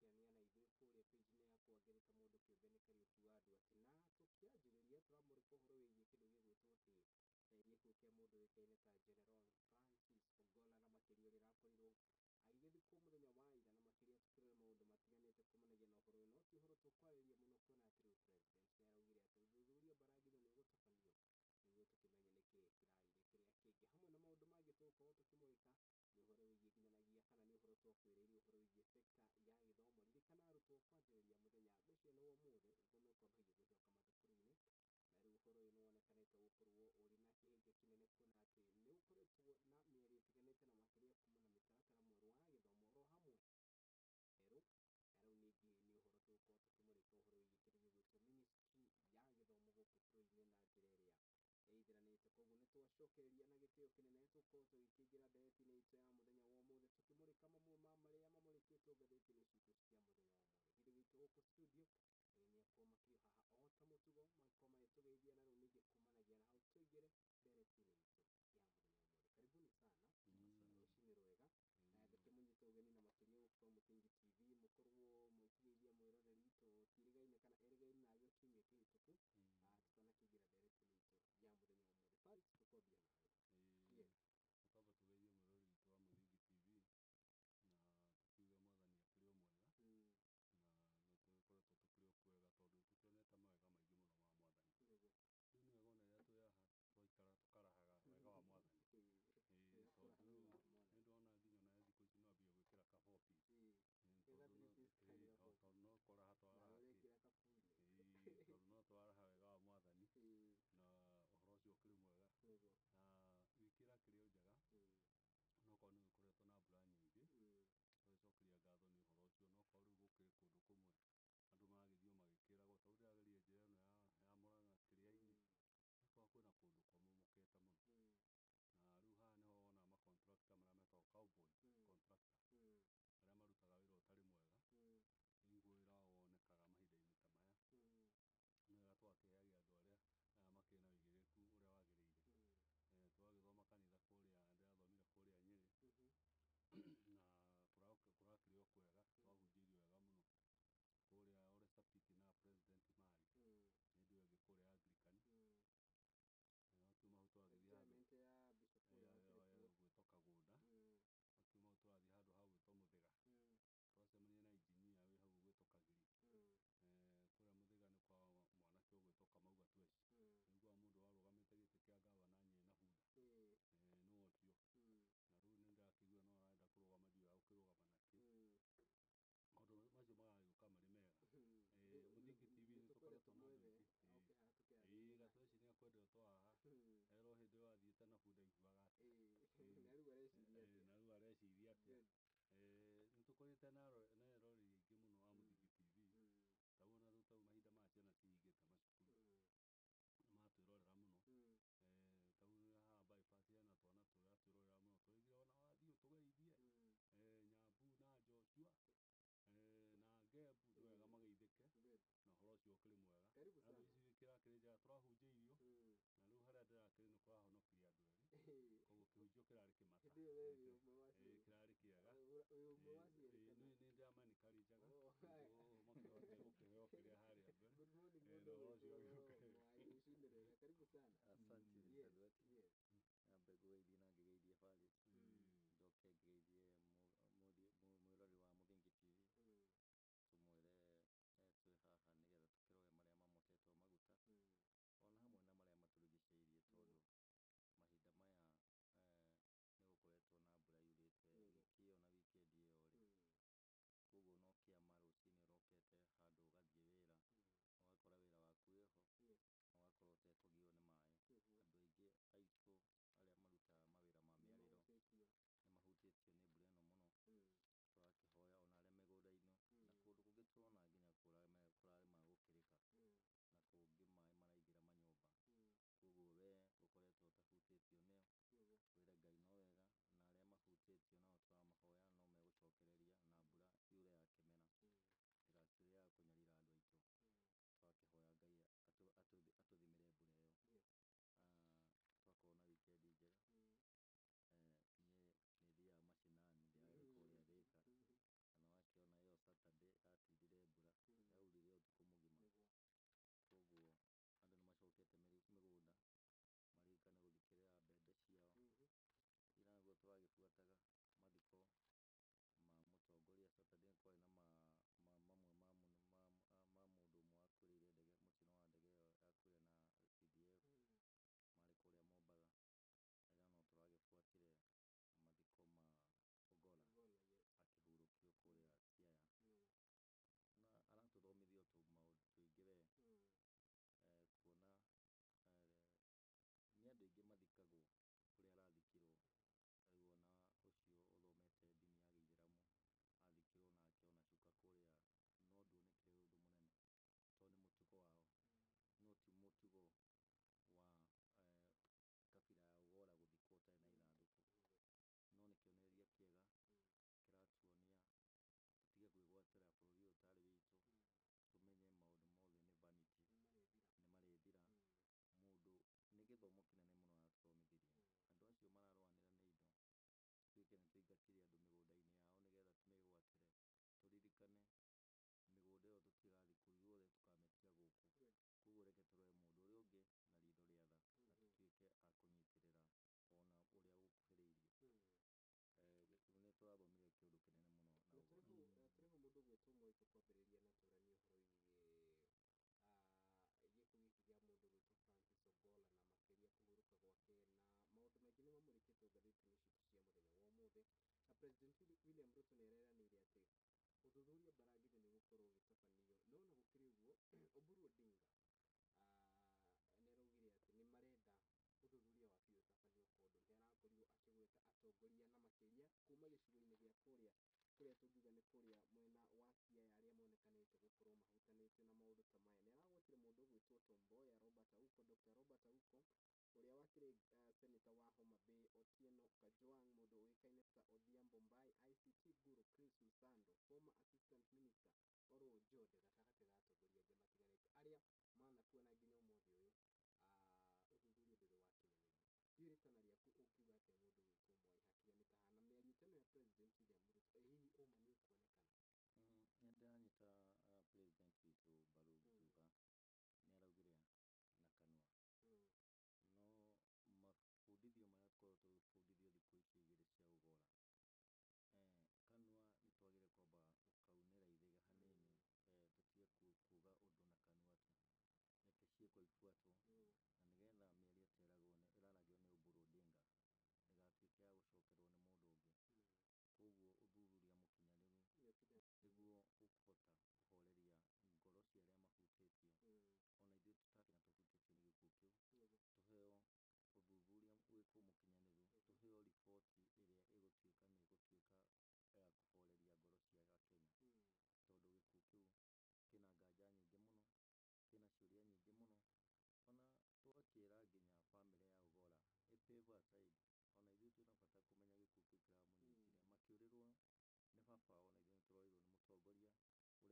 gũcokirania na ithuĩ kũrĩa page-inĩ yakwa ngerĩta mũndũ kĩũmbe nĩ Kariuki wa andũ atĩ na tũkĩanjĩrĩria tũramũrĩka ũhoro wĩgiĩ kĩndũ gĩgwĩtwo atĩ gĩkuũ kĩa mũndũ ũĩkaine ta General Francis Ogolla, na makĩria ũrĩa ũrakorirwo agĩgĩthikwo mũthenya wa ira, na makĩria tũkĩrora maũndũ matiganĩte kumanagia na ũhoro ũyũ. No ti ũhoro tũkwarĩrĩria mũno kuona atĩ rĩu president nĩaraugire atĩ ũthuthuria mbarangĩnywo nĩ ũgũtabanio nĩguo tũkĩmenye nĩkĩĩ kĩrarĩire kĩrĩa kĩngĩ. Hamwe na maũndũ mangĩ tũgũkorwo tũkĩmũrĩka nĩ ũhoro wĩgiĩ nginyanagia, kana nĩ ũhoro twakwĩrĩirie ũhoro wĩgiĩ sector ya gĩthomo. Ririkana arutwo kwanjĩrĩria mũthenya mũico wa ũmũthĩ nĩguo mekwambĩrĩria gũcoka mathukuru-inĩ, na rĩu ũhoro ũyũ nĩwonekanĩte gũkorwo ũrĩ na kĩhĩngia kĩnene kuona atĩ nĩgũkoretwo na mĩario ĩtiganĩte na makĩria kuma na mĩtaratara mwerũ wa gĩthomo oro hamwe erũ. Na rĩu ningĩ nĩ ũhoro tũgũkorwo tũkĩmũrĩka ũhoro wĩgiĩ kĩndũ gĩgwĩtwo ministry ya gĩthomo gũkũ bũrũri-inĩ na njĩra ĩrĩa ĩithiranĩte. Koguo nĩtwacokereria na gĩtĩo kĩnene tũkorwo tũgĩkĩingĩra nderetini itũ ya mũthenya wa ũmũthĩ tũkĩmũrĩka mamwe ma marĩa mamũrĩkĩtwo ngathĩti-inĩ citũ cia mũthenya wa ũmũthĩ. Hĩndĩ witũ gũkũ studio ageni akwa makĩrĩ haha o ta mũtugo magĩkorwo magĩtũgeithia, na rĩu ningĩ kumanagia na hau tũingĩre nderetini itũ ya mũthenya wa ũmũthĩ. Karibuni sana, rũcinĩ rwega, ngakĩmũnyita ũgeni na makĩria gũkorwo Mũthingi TV mũkorwo mũgĩkĩgeithia mwĩroreri tũtiĩrĩgaine kana erĩgaine nawe kiumia kĩhĩtũku tũtanakĩingĩra nderetini itũ ya mũthenya wa ũmũthĩ. Francis, tũkwambia nawe. Yes, tũkamba tũgeithie mwĩroreri witũ wa Mũthingi TV na tũkiuge mwathani akĩrĩ o mwega, na nĩtũgĩkoretwo tũkĩrĩ o kwega tondũ nĩtũkĩonete mawega maingĩ mũno ma mwathani. Rĩu nĩ wega ona rĩrĩa twĩ haha twaikara tũkarahaga wega wa mwathani, tondũ nĩndĩrona nginya ona thikũ ici no ambia gwĩkĩra kaba office, tondũ no kũraha tũraraha, tondũ no tũraraha wega wa mwathani, na ũhoro ũcio ũkĩrĩ mwega. Na wiki ĩrakĩrĩ o njega, onokorwo nĩgũkoretwo na mbura nyingĩ, tũgĩcokeria ngatho nĩ ũhoro ũcio. Onokorwo rĩu gũkĩrĩ kũndũ kũmwe andũ maragĩthiĩ magĩkĩragwo, tondũ ndĩrageria njĩra ĩno ya Mũrang'a Kĩrĩainĩ, gũkoragwo kwĩna kũndũ kũmomokete mũno, na rĩu haha nĩho wonaga ma contractor marĩa metagwo cowboy contractor, arĩa marutaga wĩra ũtarĩ mwega, nĩguo wĩra wao wonekaga mahinda-inĩ ta maya. Nĩ wega tũgakĩheagia andũ arĩa makĩrĩ na ũigĩrĩrĩku ũrĩa wagĩrĩire. Tũgagĩthoma kanitha kũrĩa, ndĩrathomire kũrĩa Nyĩrĩ, na kũrakĩrĩ o kwega, twahunjĩirio wega mũno kũrĩa Ole Sapiti na president marĩ hĩndĩ ĩyo ĩngĩ kũrĩa Anglican, wakiuma hau tũragĩthiĩ handũ gwĩtwo Kagũnda, wakiuma hau tũrathiĩ handũ ha gwĩtwo Mũthĩga, twacemania na engineer wĩ hau gwĩtwo Kagiri. Kũrĩa Mũthĩga nĩ kwa mwanake ũgwĩtwo Kamau Gatweci, nĩguo mũndũ warũgamĩte gĩtĩ kĩa ngavana Nyĩrĩ na bunda, nĩwe ũcio. Na rĩu nĩndĩrakĩigua no arenda kũrũgama, ndiũĩ agũkĩrũgama nakĩ. Maũndũ macio magagĩũka marĩ mega. Mũthingi TV nĩtũkoretwo na andũ aingĩ, Gatweci nĩakwendetwo haha, erwo hĩndĩ ĩyo athiĩte na bunda aiguaga atĩa, na rĩu areciria atĩa. Nĩtũkoretwo na eroreri aingĩ mũno a Mũthingi TV, ta rĩu ona rĩu mahinda maya ciana cihingĩte macukuru, nĩmatwĩrorera mũno. Ta rĩu haha bypass hena twana tũratwĩrorera mũno, tũraugire ona wathiĩ ũtũgeithie, Nyambu na Joshua na Ngembu, nĩ wega mageithĩke, na ũhoro ũcio ũkĩrĩ mwega. Na rĩu ici wiki ĩrakĩrĩ njega, tũrahunjĩirio, na rĩu harĩa ndĩrakĩrĩ nĩkũrahonokirie andũ erĩ, koguo kĩhunjio kĩrarĩ kĩmata, kĩrarĩ kĩega. Nĩndĩramanikarĩnjaga nĩguo makĩhote gũkĩheo kĩrĩa harĩa mbere, na ũhoro ũcio ũgĩũke. Asante Mtadwati, nyambe ngũgeithie na ngĩgeithie Faris, njoke ngĩgeithie mwĩroreri wa Mũthingi TV, tũmwĩre twĩ haha nĩgetha tũkĩroge marĩa mamotetwo maguta, ona hamwe na marĩa matũrigicĩirie, tondũ mahinda maya nĩgũkoretwo na mbura yurĩte wiki ĩyo na wikendi ĩyo rĩ, koguo no kĩama rũcinĩ ũrokete handũ ũgathiĩ wĩra, ũgakora wĩra waku wĩho, na ũgakorwo ũtekũgio nĩ maĩ. Andũ aingĩ aitũ arĩa marutaga mawĩra ma mĩarĩro nĩmahutĩtio nĩ mbura ĩno mũno, tũrakĩhoya ona arĩa mĩgũnda-inĩ, na kũndũ kũngĩ tũrona nginya kũrarĩma gũkĩrĩka, na kũngĩ maĩ maraingĩra manyũmba, koguo we ũkoretwo ũtahutĩtio nĩyo, twĩre Ngai no wega, na arĩa mahutĩtio nao tũramahoya no megũcokereria na mbura yure ya kĩmera, ndĩgakĩrĩ ya kũnyarira andũ aitũ, tũgakĩhoya Ngai atũthimĩre mbura ĩyo. Twakorwo kwarĩ na mamwe ma mũndũ ũmwe wakuĩrĩire ndege mũtino wa ndege ĩyo yakuire na CDF marĩ kũrĩa Mombatha, ĩrĩa no tũragĩbuatire mathiko ma Ogolla akĩhurũkio kũrĩa Siaya, na aratũthomithia tũmaũndũ tũingĩ we, kuona nĩ andũ aingĩ mathikagwo kũrĩa arathikirwo. Rĩu ona ũcio ũthomete ndini ya Gĩithĩramu athikirwo na akĩona cuka kũrĩa, no nduonekire ũndũ mũnene tondũ nĩ mũtugo wao, no ti mũtugo wa kabira ya Ogolla gũthikwo ũtarĩ na ithandũkũ, no nĩ kĩonereria kĩega kĩratuonia tũtige kwĩgwatĩra bũrũri ũyũ ũtarĩ witũ, tũmenye maũndũ mothe nĩ vanity, nĩ marĩthira. Mũndũ nĩ gĩthomo kĩnene mũno aratũthomithirie. Andũ acio mararũanĩra nĩ indo, tuĩke nĩ tũingatire andũ mĩgũnda-inĩ yao nĩgetha tũmĩgwatĩre, tũririkane mĩgũnda ĩyo tũtigathiĩ kũu, ithuothe tũkamĩtiga gũkũ. Koguo reke tũrore mũndũ ũrĩa ũngĩ na ritho rĩa tha, na tũtuĩke a kũnyitĩrĩra ona ũrĩa ũkuhĩrĩirie. Rĩu nĩ tũrathomire kĩũndũ kĩnene mũno na tũrĩ ho mũndũ ũgwĩtwo Moi tũkwambĩrĩria na tũranie ũhoro wĩgiĩ gĩkuũ gĩkĩ gĩa mũndũ ũgwĩtwo Francis Ogolla na makĩria kũhurũka gwake, na maũndũ maingĩ nĩ mamũrĩkĩtwo ngathĩti-inĩ citũ cia mũthenya wa ũmũthĩ. President William Ruto nĩ areranĩire atĩ ũthuthuria mbaragĩria nĩ gũkorwo ũgĩtabanio, no na gũkĩrĩ ũguo Oburu Odinga nĩ araugire atĩ nĩ marenda ũthuthuria wa biũ ũtabanio, tondũ nĩ arakorirwo akĩgweta atongoria na makĩria kuma gĩcigo-inĩ gĩa kũrĩa tũngiuga nĩ kũrĩa mwena wa Siaya, arĩa monekanĩte gũkorwo mahutanĩtie na maũndũ ta maya. Nĩ aragwetire mũndũ ũgwĩtwo Tom Mboya, Dr. Robert Auko, ũrĩa wakĩrĩ senator wa Homa Bay, Otieno Kajwang', mũndũ ũĩkaine ta Odhiambo Mbai, ICT guru Chris Msando, former assistant minister Oro Ojode, gatagatĩ ga atongoria angĩ matiganĩte arĩa manakuona nginya ũmũthĩ ũyũ ũthuthuria ndũrĩ wakinyanĩrio. Ndiũĩ rĩtana rĩaku ũngiuga atĩa mũndũ ũgwĩtwo Mwai hakiri nĩ tahana mĩario ĩno ya President William Ruto, hihi ũma nĩ ũkuonekana? Nĩ ndĩranyita president witũ mbaru ngiuga nĩ araugire na kanua, no mabundithio marĩa tũkoragwo tũgĩbundithio thikũ ici igĩrĩ cia Ogolla, kanua nĩ twagĩrĩire kwamba gũkaunĩra ithiga hanini, tũtige kuga ũndũ na kanua tu, reke ciĩko ibuatwo, na nĩgetha mĩario ta ĩraragio nĩ Oburu Odinga ndĩgatuĩke ya gũcokerwo nĩ mũndũ ũngĩ. Koguo ũthuthuria mũkinyanĩru nĩguo ũkũhota kũhoreria ngoro cia arĩa mahutĩtio, ona ithuĩ tũtakinya tũhutĩtio nĩ gĩkuũ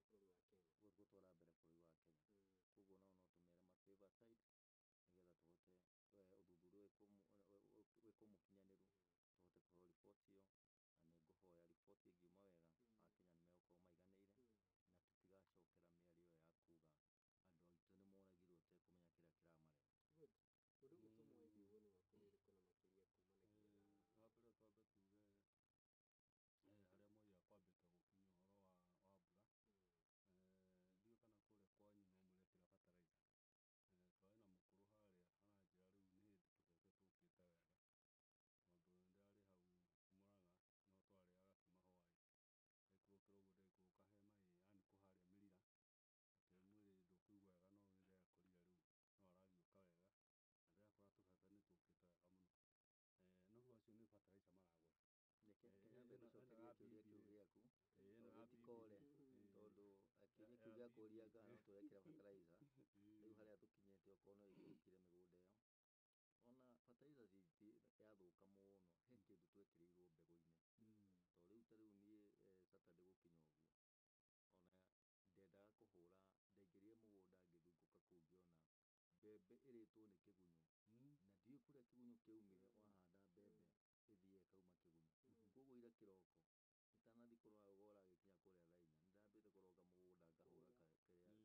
kĩu, tũheo ũthuthuria wĩkuo mũkinyanĩru, tũheo riboti ĩrĩa ĩgũtuĩka nĩ ĩgũtuĩka ya kũhoreria ngoro cia Akenya, tondũ gĩkuũ kĩu kĩna nganja nyingĩ mũno, kĩna ciũria nyingĩ mũno, ona tũgakĩra nginya bamĩrĩ ya Ogolla ĩ pave aside, ona ithuĩ twĩna bata kũmenya gĩkuũ kĩu kĩramũnyitire, makĩũrĩrwo nĩ baba wao, na ithuĩ nĩ tũrorĩirwo nĩ mũtongoria ũreciragia gũtwara mbere bũrũri wa Kenya. Koguo no tũmere ma pave aside, nĩgetha tũhote ũthuthuria wĩkuo mũkinyanĩru, tũhote kũheo riboti ĩyo, na nĩ ngũhoya riboti ĩngiuma wega Akenya nĩ megũkorwo maiganĩire, na tũtigacokera mĩario ĩyo ya kuga andũ aitũ nĩ moragirwo ũtekũmenya kĩrĩa kĩramarehera. Mũndũ ũgwĩtwo Mwai hihi woni waku nĩ ũrĩkũ na makĩria kumanagia na wa mbere twambe tuge harĩa Moi akwambĩte gũkinyia ũhoro wa mbura, ndiũĩ kana kũrĩa kwanyu no mũrekĩra bataraitha, twarĩ na mũkũrũ harĩa aranjĩra rĩu nĩ hĩndĩ tũhete tũkĩte wega, tondũ nĩ ndĩrarĩ hau Mũrang'a no twarĩaga gakima hwaĩ, ndekũrũkĩra ũguo ndekũrũka hema yani kũharĩa Mĩrira, atĩ mwĩrĩ ndũkũigua wega, no rĩu nĩ ndĩrekorire rĩu no aragiũka wega, na ndĩrakora tũbebe nĩ tũkĩte wega mũno. No rĩu acio nĩ bataraica maragũra. Reke nyambe gũcokeria kĩũria kĩu gĩaku, tondũ tikore, tondũ kĩũria kĩu gĩa kũria kana no tũrekĩra bataraica, rĩu harĩa tũkinyĩte okorwo no ĩikũrũkire mĩgũnda ĩyo, ona bataraica yathũka mũno, he kĩndũ twekĩrĩirwo mbegũ-inĩ, tondũ rĩu ta rĩu niĩ Saturday gũkinya ũguo, ona ndendaga kũhũra, ndaingĩrire mũgũnda ngĩthungũka kũu ngĩona mbembe ĩrĩtwo nĩ kĩgunyũ, na ndiũĩ kũrĩa kĩgunyũ kĩaumire, wahanda mbembe ĩthiĩ ĩkauma kĩgunyũ. Koguo ira kĩroko itanathiĩ kũrora Ogolla agĩkinya kũrĩa thaa 4, nĩ ndambĩte kũronga mũgũnda ngahũra kĩrĩa,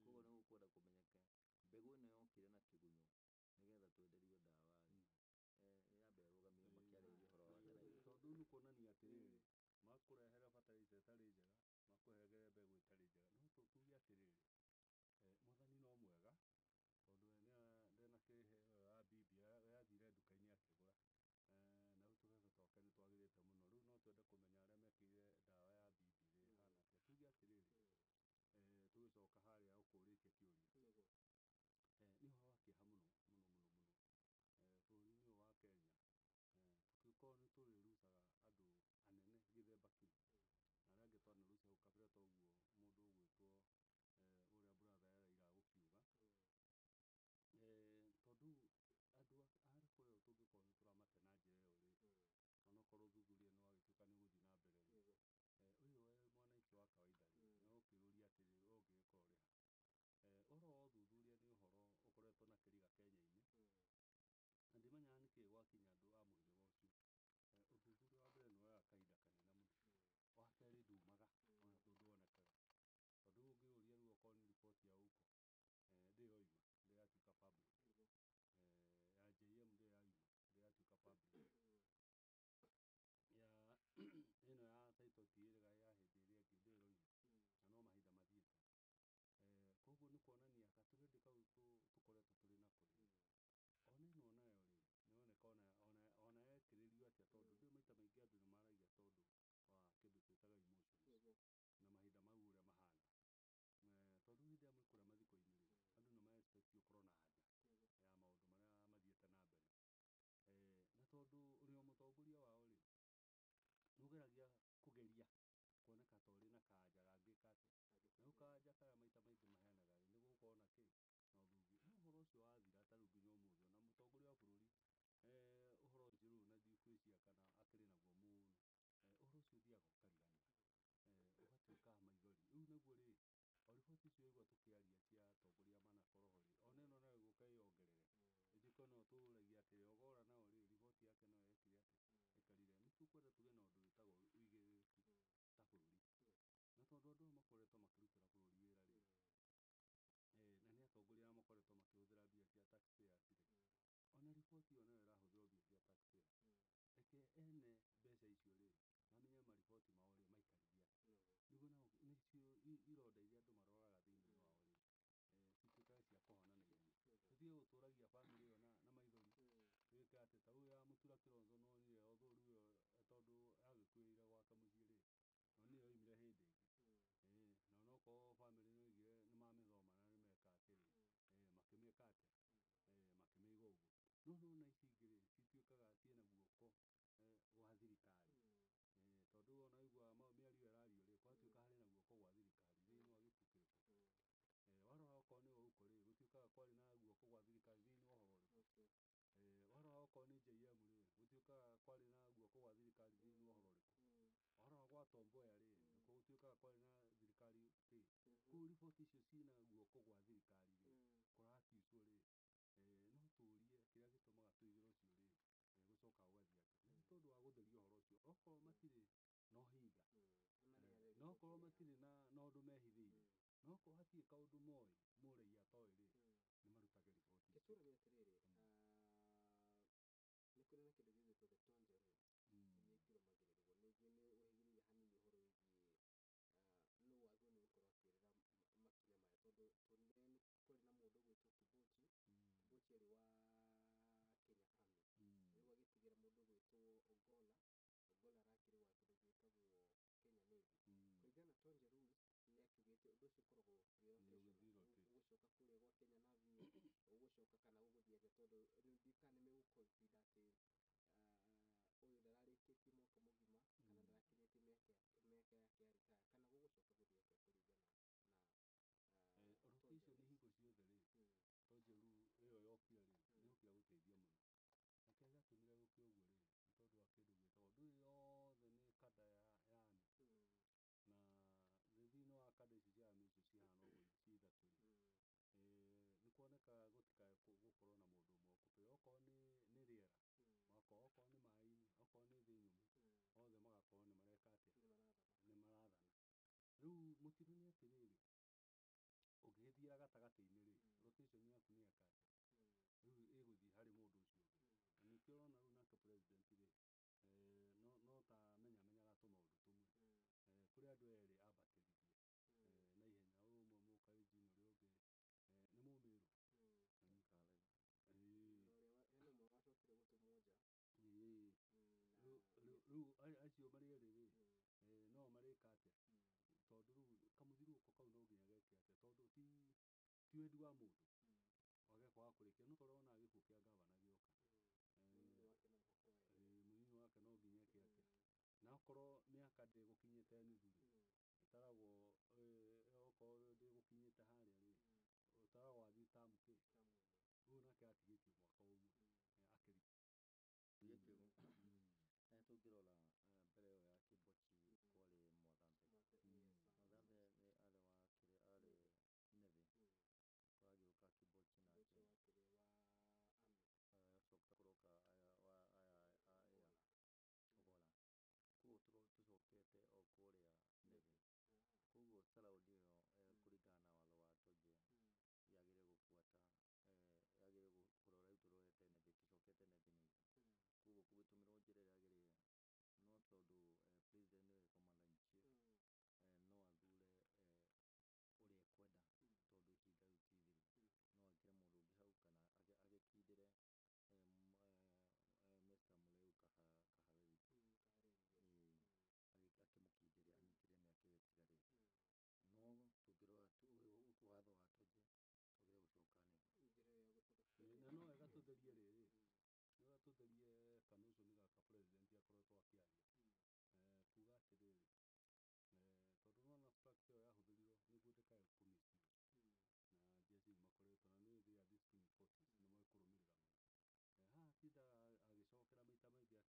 koguo nĩ gũkwenda kũmenyeke mbegũ ĩno yokire na kĩgunyũ nĩgetha twenderio ndawa rĩ, yambe ĩrũgamio makĩarĩrĩria ũhoro wa bataraitha. Tondũ nĩ kuonania atĩrĩrĩ, makũrehere bataraitha ĩtarĩ njega, makũrehere mbegũ ĩtarĩ njega. No tuge atĩrĩrĩ, Mwathani no mwega, tondũ we ndena kĩheo ya BBI, we athire nduka-inĩ akĩgũra, na rĩu tũbebe twake nĩ twagĩrĩte mũno. Rĩu no twende kũmenya arĩa mekĩrire ndawa ya BBI ĩhana atĩa. Tuge atĩrĩrĩ, tũgĩcoka harĩa ũkũrĩtie kĩũria, nĩ ũhoro wa kĩeha mũno mũno mũno mũno bũrũri-inĩ ũyũ wa Kenya, tũngĩkorwo nĩ tũrĩrucaga andũ anene gĩthemba kĩu, na arĩa angĩ twanaruca hau kabere ta ũguo mũndũ ũgwĩtwo ũrĩa brother Raila gũkiuga, tondũ andũ a kũrĩa tũngĩkorwo nĩ tũramate na njĩra ĩyo rĩ, onokorwo ũthuthuria nĩ wagĩtuĩka nĩ ũgũthiĩ na mbere rĩ, ũyũ we mwananchi wa kawaida rĩ, nĩ ũkĩũria atĩrĩrĩ, we ũngĩgĩkorwo ũrĩ ha? Ũhoro wa ũthuthuria nĩ ũhoro ũkoretwo na kĩriga Kenya-inĩ, na ndimenyaga nĩkĩĩ gwakinya andũ a mũhĩrĩga ũcio. Ũthuthuria wa mbere nĩ woyaga kahinda kanene mũno, wa kerĩ ndumaga ona ndũonekaga, tondũ rĩu ũngĩũria rĩu okorwo nĩ riboti ya huko, ndĩrĩ yoima, ndĩrĩ yatuĩka public, ya JM ndĩrĩ yauma, ndĩrĩ yatuĩka public, ya ĩno ya Title tigĩrĩga ya hĩndĩ ĩrĩa ĩngĩ ndĩrĩ yoima, na no mahinda mathiĩte. Koguo nĩ kuonania gatũrũndi kau tũkoretwo tũrĩ nako rĩ, ona ĩno nayo rĩ, nĩ ĩroneka ona yekĩrĩrio atĩa, tondũ ndũĩ maita maingĩ andũ nĩ maragia tondũ wa kĩndũ twĩtaga emotions, na mahinda mau ũrĩa mahana, tondũ hĩndĩ ĩrĩa mwĩkũrĩa mathiko-inĩ rĩ, andũ nĩ ma expect ũkorwo na anja ya maũndũ marĩa mathiĩte na mbere, na tondũ ũrĩ o mũtongoria wao rĩ, nĩ ũgeragia kũgeria kuoneka ta ũrĩ na kanja gangĩka atĩa, na rĩu kanja karĩa maita maingĩ maheanaga rĩ, nĩ gũkorwo na kĩ, na ũthuthuria. No ũhoro ũcio wathira ta rĩu nginya ũmũthĩ ona mũtongoria wa bũrũri ũhoro ũcio rĩu na ndigwĩciria kana akĩrĩ naguo mũno, ũhoro ũcio ũthiaga ũkarigana, ũgatuĩka maithori. Rĩu naguo rĩ, o riboti icio waigua tũkĩaria cia atongoria manakorwo ho rĩ, ona ĩno nayo ĩgũka ĩyongerere, ĩtuĩke no tũragia atĩ Ogolla nao rĩ, riboti yake nayo yekire atĩa, ĩkarire. Nĩ tũkwenda tuge na ũndũ wĩtagwo ũigĩrĩrĩku ta bũrũri, na tondũ andũ aya makoretwo makĩrutĩra bũrũri wĩra rĩ, na nĩ atongoria arĩa makoretwo makĩhũthĩra mbia cia taxpayers rĩ, ona riboti ĩyo nayo ĩrahũthĩrwo mbia cia taxpayers, reke ene mbeca icio rĩ, mamenye mariboti mao rĩ maikarire atĩa, nĩguo nao nĩcio ironda iria andũ maroraga thĩinĩ wao rĩ, cituĩkage cia kũhona na ihenya. Tũtige gũtũragia bamĩrĩ ĩyo na maithori, tuĩke atĩ ta rĩu ya Mũtura Kilonzo nĩ wonire ũthũri ũyũ tondũ yagĩkuĩrĩire gwake mũciĩ rĩ, nonire yoimire hĩndĩ ĩngĩ, na onokorwo bamĩrĩ nĩ oigire nĩ mamĩthoma na nĩ meka atĩrĩ, makĩmĩka atĩa, makĩmĩiga ũguo. No nona ici ingĩ rĩ, cituĩkaga ciĩna guoko gwa thirikari, tondũ ona waigua mĩario ĩrario rĩ, gwatuĩka harĩ na guoko gwa thirikari thĩinĩ wa gĩkuũ kĩrĩkũ, warora okorwo nĩ huko rĩ, gũtuĩkaga kwarĩ na guoko gwa thirikari thĩinĩ wa ũhoro ũrĩkũ, warora okorwo nĩ JM rĩ, gũtuĩkaga kwarĩ na guoko gwa thirikari thĩinĩ wa ũhoro ũrĩkũ, warora gwa Tom Mboya rĩ, nĩkuo gũtuĩkaga kwarĩ na thirikari kĩ, kũu riboti icio ciĩna guoko gwa thirikari rĩ, kũrakiucwo rĩ, no tũrie kĩrĩa gĩtũmaga tũigĩre ũcio rĩ, gũcoka gũgathiĩ atĩa, na nĩ tondũ wa gũtheria ũhoro ũcio, okorwo matirĩ na ũhinga, na okorwo matirĩ na ũndũ mehithĩire, na okorwo hatirĩ kaũndũ moĩ mũraiya atoĩ rĩ, nĩ marutage riboti icio. Gĩtũrania atĩrĩrĩ, nĩ kũrĩ na kĩndũ gĩgwĩtwo the Tonje rules, iria ikĩrũmagĩrĩrwo, nĩguo nĩ ũhĩgĩrĩire hanini ũhoro wĩgiĩ nũ wagĩrĩirwo nĩ gũkorwo akĩoerera makinya maya, tondũ tuonire nĩ kwarĩ na mũndũ ũgwĩtwo Kiboti, Kiboti arĩ wa Kenya Army, rĩu agĩtigĩra mũndũ ũgwĩtwo Ogolla, Ogolla arakĩrĩ wa kĩndũ gĩtagwo Kenya Navy. Kũringana na Tonje rules, nĩ akiugĩte ũndũ ũcio ũkoragwo relocational, ũgũcoka kũrĩa gwa Kenya Navy, ũgũcoka kana ũgũthiĩ atĩa, tondũ rĩu ndika nĩ megũconsider atĩ ũyũ ndararĩkĩtie mwaka mũgima, kana ndarakinyĩtie mĩaka yake ya retire, kana gũgũcoka gũthiĩ atĩa kũringana na rotation hingo ciothe rĩ, Tonje rule ĩyo yokire rĩ, nĩ yokire gũteithia mũno, na kĩrĩa gĩatũmire gũkĩ ũguo rĩ, nĩ tondũ wa kĩndũ gĩtagwo, ndũĩ yothe nĩ kada ya army, na thĩinĩ wa kada icio cia army icio cihana ũguo ciĩ ithatũ rĩ, nĩ kuoneka gũtikae gũkorwo na mũndũ ũmwe ũkũbĩrĩra, okorwo nĩ rĩera, okorwo nĩ maĩ-inĩ, okorwo nĩ thĩ nyũmũ, othe magakorwo nĩ mareka atĩa, nĩ marathana. Rĩu mũtino nĩ atĩrĩrĩ, ũngĩgĩthiĩra gatagatĩ-inĩ rĩ, rotation yaku nĩ yeka atĩa, rĩu ĩgũthiĩ harĩ mũndũ ũcio ũngĩ, na nĩkĩo ũrona rĩu nake president rĩ, no ta menya aratũma ũndũ tũmwe, ũgwĩka atĩa, tondũ rĩu kamũthiũrũrũko kau no nginya geke atĩa, tondũ ti wendi wa mũndũ wage kwaga kũrĩkia, no ta ũrĩa wonaga gĩkuũ kĩa ngavana gĩoka, mũnini wake no nginya eke atĩa, na okorwo mĩaka ndĩgũkinyĩte nuthu rĩ, ĩtaragwo okorwo ndĩgũkinyĩte harĩa rĩ, ũtaragwo athiĩ tamu kĩ, rĩu nake atigĩtio mwaka ũmwe akĩrika. Tũngĩrora mbere ĩyo ya Kĩbochi kwarĩ Mwathambe, Mwathambe nĩ arĩ wa kĩrĩa arĩ Nevi, kwagĩũka Kĩbochi nake agacoka kũroka aya Ogolla, koguo tũcokete o kũrĩa Nevi, koguo Saraũndi ĩyo kũringana na watho wa Toje yagĩrĩire gũbuata, yagĩrĩire kũrora rĩu tũrorete Nevi, tũcokete Nevi nĩkĩ, koguo gũgĩtũmĩrwo njĩra ĩrĩa yagĩrĩire, no tondũ president nĩwe commander in chief, no athure ũrĩa ekwenda, tondũ ihinda rĩu ti thiru, no ekĩre mũndũ ũngĩ hau kana agĩkindĩre Mr. Mũrĩu Kahariri, akĩmũkindĩre anyitĩrĩre mĩaka ĩyo ĩtigarĩte, no tũngĩrora watho wa Toje twagĩrĩire gũcoka Nevi. Na no wega tũtherie rĩrĩ, nĩ wega tũtherie kanũcũni gaka president akoretwo akĩaria, kuga atĩrĩrĩ, tondũ nĩwona structure ĩyo yahũthĩrirwo nĩguo ndĩkae kũ misuse, na jeshi nĩmakoretwo, na nĩ they are disciplined forces, nĩmoĩ kũrũmĩrĩra mũno, haha tinda agĩcokera maita maingĩ akiuga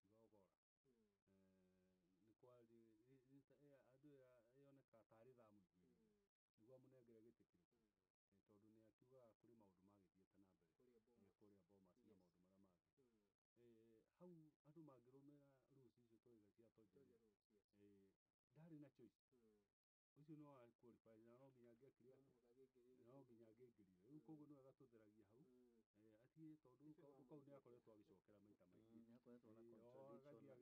Ogolla, nĩ kwarĩ andũ yonekaga tarĩ tha mũiguĩrĩire, nĩguo amũnengere gĩtĩ kĩrĩkũ, tondũ nĩ akiugaga kũrĩ maũndũ magĩthiĩte na mbere kũrĩa Bomas na maũndũ marĩa mangĩ, hau andũ mangĩrũmĩrĩra rules icio tũrauga cia Toje rĩ, ndarĩ na choice, ũcio no wa qualify na no nginya angĩekire atĩa, no nginya angĩaingĩrire, rĩu koguo nĩ wega tũtheragia hau, atigĩrĩre tondũ rĩu kau nĩ akoretwo agĩcokera maita maingĩ, agĩcokagĩra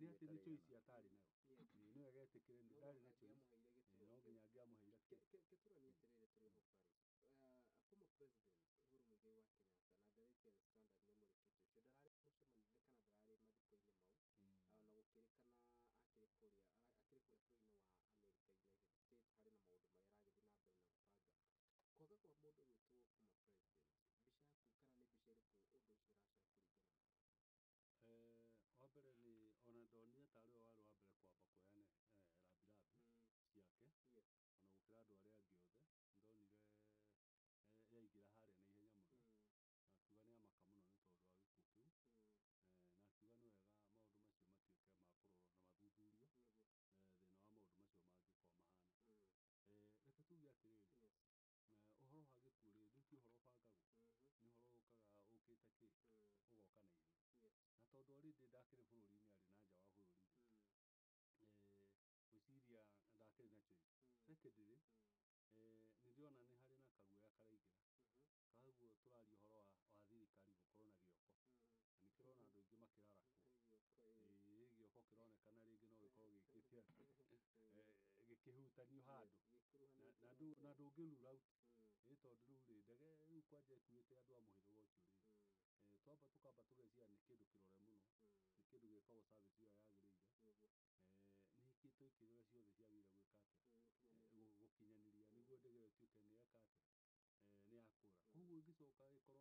nĩ atĩ nĩ choice atarĩ nayo, nĩ wega etĩkĩre ndarĩ na choice, no nginya angĩamũheire Kĩtũrania atĩrĩrĩ tũrĩ ho Paris, former president Uhuru Muigai wa Kenyatta na ngathĩti ya The Standard nĩmũrĩkĩte ũcio ndararĩ mũcemanio kana ndararĩ mathiko-inĩ mau, na gũkĩrĩkana akĩrĩ kũrĩa bũrũri-inĩ wa America United States, harĩ na maũndũ marĩa aragĩthiĩ na mbere na gũbanga, kwaga kwa mũndũ gwĩtwo former president, mbica yaku kana nĩ mbica ĩrĩkũ ũndũ ũcio ũracera kũringana nawe? Wa mbere nĩ ona ndonire tarĩ we warĩ wa mbere kwamba kuoya rambirambi ciake, ona gũkĩra andũ arĩa angĩ othe, nĩndonire yaingĩra harĩa na ihenya mũno, na akiuga nĩ amaka mũno nĩ tondũ wa gĩkuũ kĩu, na akiuga nĩ wega maũndũ macio matuĩke ma kũrorwo na mathuthurio, thĩna wa maũndũ macio mangĩkorwo mahana, reke tuge atĩrĩrĩ, ũhoro wa gĩkuũ rĩ, rĩu ti ũhoro ũbangagwo, nĩ ũhoro ũkaga ũkĩte kĩ, ũgoka na ihenya, na tondũ already ndakĩrĩ bũrũri-inĩ arĩ na nja wa bũrũri rĩ, gwĩciria ndakĩrĩ na choice, secondly, nĩ ndĩrona nĩ harĩ na kaguoya karaingĩra, koguo tũraria ũhoro wa thirikari gũkorwo na gĩoko, na nĩkĩo ũrona andũ aingĩ makĩrarakwo, gĩoko kĩronekana rĩngĩ no gĩkorwo gĩkĩte atĩa, gĩkĩhutanio handũ, na ndũngĩ rule out, tondũ rĩu rĩ, ndege rĩu kwanja ĩkuĩte andũ a mũhĩrĩga ũcio rĩ, twamba tũkamba tũgeciria nĩ kĩndũ kĩrore mũno, nĩ kĩndũ gĩkagwo service ĩyo yagĩrĩire, nĩ ĩkĩtwo ikĩro ciothe ciagĩrĩire gwĩka atĩa, gũkinyanĩria nĩguo ndege ĩyo ĩtuĩke nĩ yeka atĩa, nĩ yakũra, koguo ĩngĩcoka ĩkorwo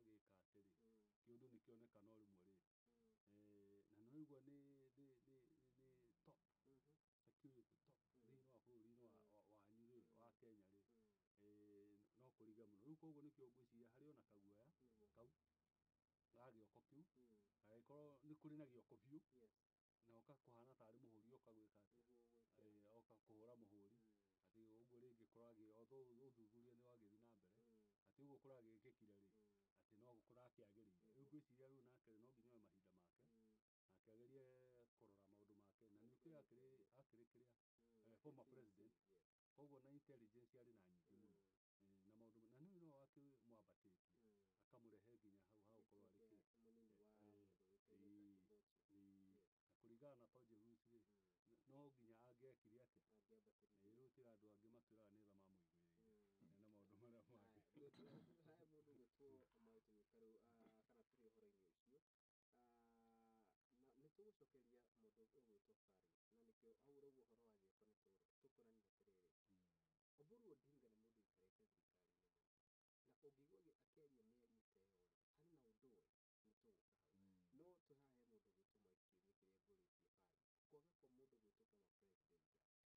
nĩ yagĩka atĩ rĩ, kĩũndũ nĩ kĩonekana o rĩmwe rĩ, na nĩ waigua nĩ top security top thĩinĩ wa bũrũri-inĩ wanyu rĩ, wa Kenya rĩ, no kũrige mũno, rĩu koguo nĩkĩo ngwĩciria harĩ ona kaguoya kau ga gĩoko kĩu, angĩkorwo nĩ kũrĩ na gĩoko biũ, na oka kũhana tarĩ mũhũri oka gwĩka atĩa, oka kũhũra mũhũri, atĩ ũguo rĩngĩ although ũthuthuria nĩ wagĩthiĩ na mbere, atĩ ũguo kũragĩkĩkire rĩ, atĩ no kũrakĩagĩrĩire, rĩu ngwĩciria rĩu nake no nginya oe mahinda make, nake agerie kũrora maũndũ make, na nĩũkĩũĩ akĩrĩ kĩrĩa, former president, koguo na intelligence arĩ na nyingĩ mũno, na maũndũ, na nĩũĩ no akĩmwambatĩtie, akamũrehe nginya hau ha gũkorwo arĩ kĩ, na kũringana na Toje rules rĩ, no nginya angĩekire atĩa, rĩu tiga andũ angĩ matwĩraga nĩ tha mamũiguĩrĩire, na maũndũ marĩa mangĩ. He mũndũ ũgwĩtwo Martin Karũ, kana tũrĩ ũhoro-inĩ ũcio, na nĩ tũgũcokeria mũndũ ũgwĩtwo Paris, na nĩkĩo nakĩo hau rauga ũhoro wa Thiongo nĩ tũkũranie atĩrĩrĩ, Oburu Odinga nĩ mũndũ ũikarĩte thirikari-inĩ mũno, na ũngĩigua akĩaria mĩario ta ĩyo rĩ, harĩ na ũndũ oĩ, nĩ tũgũka hau.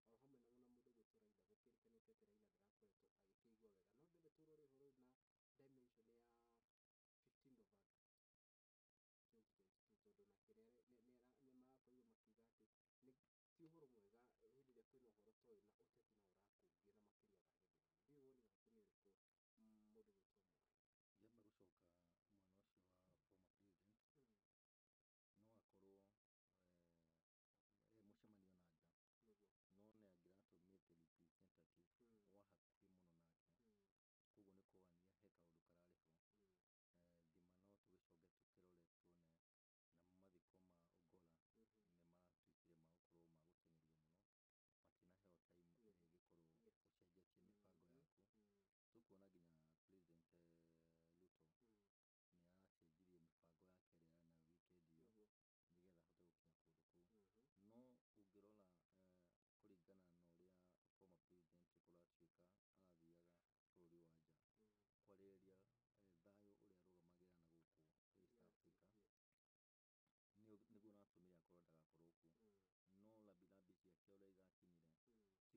No tũrahe mũndũ gwĩtwo Mike Kiumia kĩrĩa ngũrĩtie bari, kwaga kwa mũndũ gwĩtwo former president, o hamwe na mũndũ gwĩtwo Raila, gũkĩrĩkanĩte atĩ Raila ndarakoretwo agĩkĩigua wega, no ndĩrenda tũrore ũhoro ũyũ na dimension ya 15th of August 2022, tondũ nake nĩ marakorirwo makiuga atĩ ti ũhoro mwega hĩndĩ ĩrĩa kwĩna ũhoro ta ũyũ na ũteti no ũrakũngio na makĩria wa gĩthurano. Ndiũĩ woni waku nĩ ũrĩkũ mũndũ gwĩtwo Mwai? Ngĩamba gũcoka mwena ũcio wa former president, no akorwo mũcemanio na nja, no nĩ angĩratũmĩte representative wa hakuhĩ mũno nake, koguo nĩ kuonania he kaũndũ kararĩ ho. Thima no tũgĩcoke tũkĩrore tuone na mathiko ma Ogolla nĩ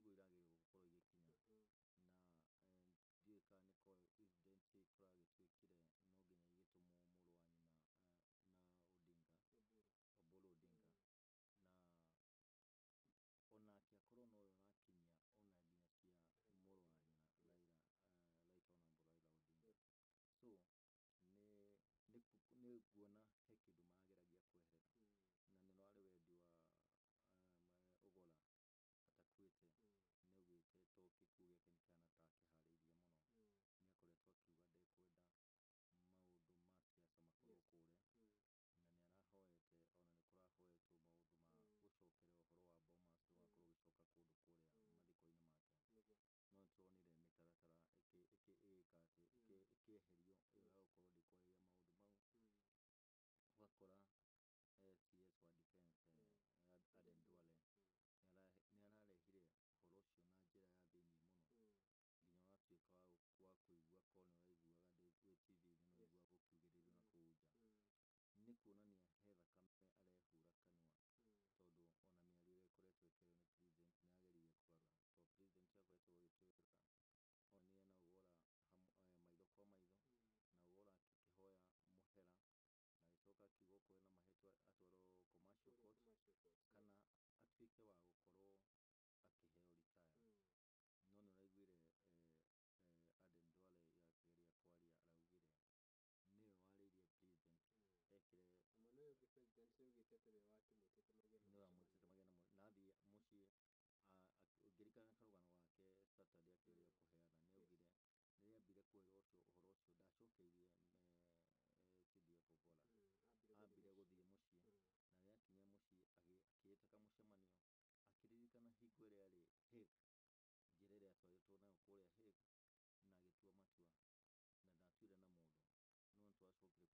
maratuĩkire ma gũkorwo ma gũteng'erio mũno, matinaheo time ĩrĩa ĩngĩkorwo ũcenjetie mĩbango yaku. Tũkuona nginya President Ruto nĩ aracenjirie mĩbango yake ĩrĩa yarĩ nayo weekend ĩyo nĩgetha ahote gũkinya kũndũ kũu. No ũngĩrora kũringana na ũrĩa former president kũratuĩka arathiaga bũrũri wa nja kwarĩrĩria thayũ ũrĩa arũgamagĩrĩra na gũkũ East Africa, nĩguo ũratũmire akorwo ndagakorwo kuo. No rambirambi ciake ũrĩa irakinyire tiguo iragĩrĩirwo gũkorwo igĩkinya, na ndiũĩ kana nĩ coincidence kũragĩtuĩkire no nginya igĩtũmwo mũrũ wa nyina na Odinga, Oburu Odinga, na onake akorwo nowe ũrakinyia ona nginya cia mũrũ wa nyina Raila, Right Honorable Raila Odinga. So nĩ nguona he kĩndũ marageragia kweherera, na nĩ warĩ wendi wa Ogolla atakuĩte, nĩ augĩte to gĩkuũ gĩake nĩ kĩhana ta akĩharĩirie mũno, nĩ akoretwo akiuga ndekwenda maũndũ ma siasa makorwo kũrĩa, na nĩ arahoete ona nĩ kũrahoetwo maũndũ ma gũcokereria ũhoro wa Bomas ndũgakorwo ũgĩcoka kũndũ kũrĩa mathiko-inĩ make. No nĩ tũronire mĩtaratara ĩkĩeherio ĩyo ya gũkorwo ndĩkwarĩrĩria maũndũ mau. Ũgakora CS wa defense Aden Duale nĩ ararehire ũhoro ũcio na njĩra ya thĩiniĩ mũno, nginya ũratuĩka wa kũigua korwo nĩ ũraiguaga wĩ TV-inĩ no ũiguaga gũkiugĩrĩrio na kũu nja. Nĩ kuonania he thakame arehura kanua, tondũ ona mĩario ĩrĩa ĩkoretwo ĩkĩario nĩ president nĩ ageririe kũgarũra, tondũ president akoretwo agĩtwĩra onanie na Ogolla maitho kwa maitho, na Ogolla akĩhoya mũhera na agĩcoka akiuga okorwo ena mahĩtia atwarwo commercial court kana atuĩke wa gũkorwo akĩheo retire. No nĩ ũraiguire Aden Duale akĩgeria kwaria, araugire nĩwe warĩirie president ekĩre mwena ũyũ ũngĩ president nĩ augĩte atĩ we wakĩmwĩtĩte magĩe na na athiĩ mũciĩ. Ngĩririkana karũgano gake Saturday akĩgeria kũheana, nĩ augire rĩrĩa ambire kwĩrwo ũhoro ũcio ndacokeirie CDF Ogolla, ambire gũthiĩ mũciĩ, na rĩrĩa akinya mũciĩ akĩĩta kamũcemanio akĩririkana hingo ĩrĩa yarĩ Hague,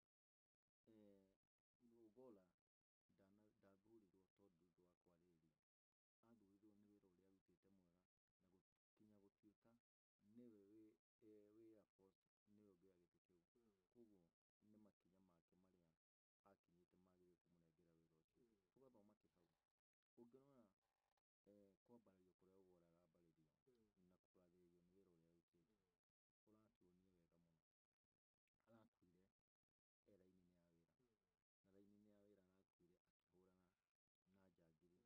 njĩra ĩrĩa atwarĩtwo nayo kũrĩa Hague, na agĩtua matua na ndatuire na mũndũ. No nĩ twacokire kuona mũthenya wa ira nĩ turonire kwĩ andũ matuire nao matua, tondũ Aden Duale nĩ atuĩkire nĩwe wathire kũmũiguithia. Tũgacoka tũgakinyĩrĩra tũkauga Ogolla ndathurirwo tondũ wa kwarĩrĩria, athurirwo nĩ wĩra ũrĩa arutĩte mwega na gũkinya gũtuĩka nĩwe wĩ Air Force, nĩwe ũngĩoya gĩtĩ kĩu. Koguo nĩ makinya make marĩa akinyĩte magĩrĩire kũmũnengera wĩra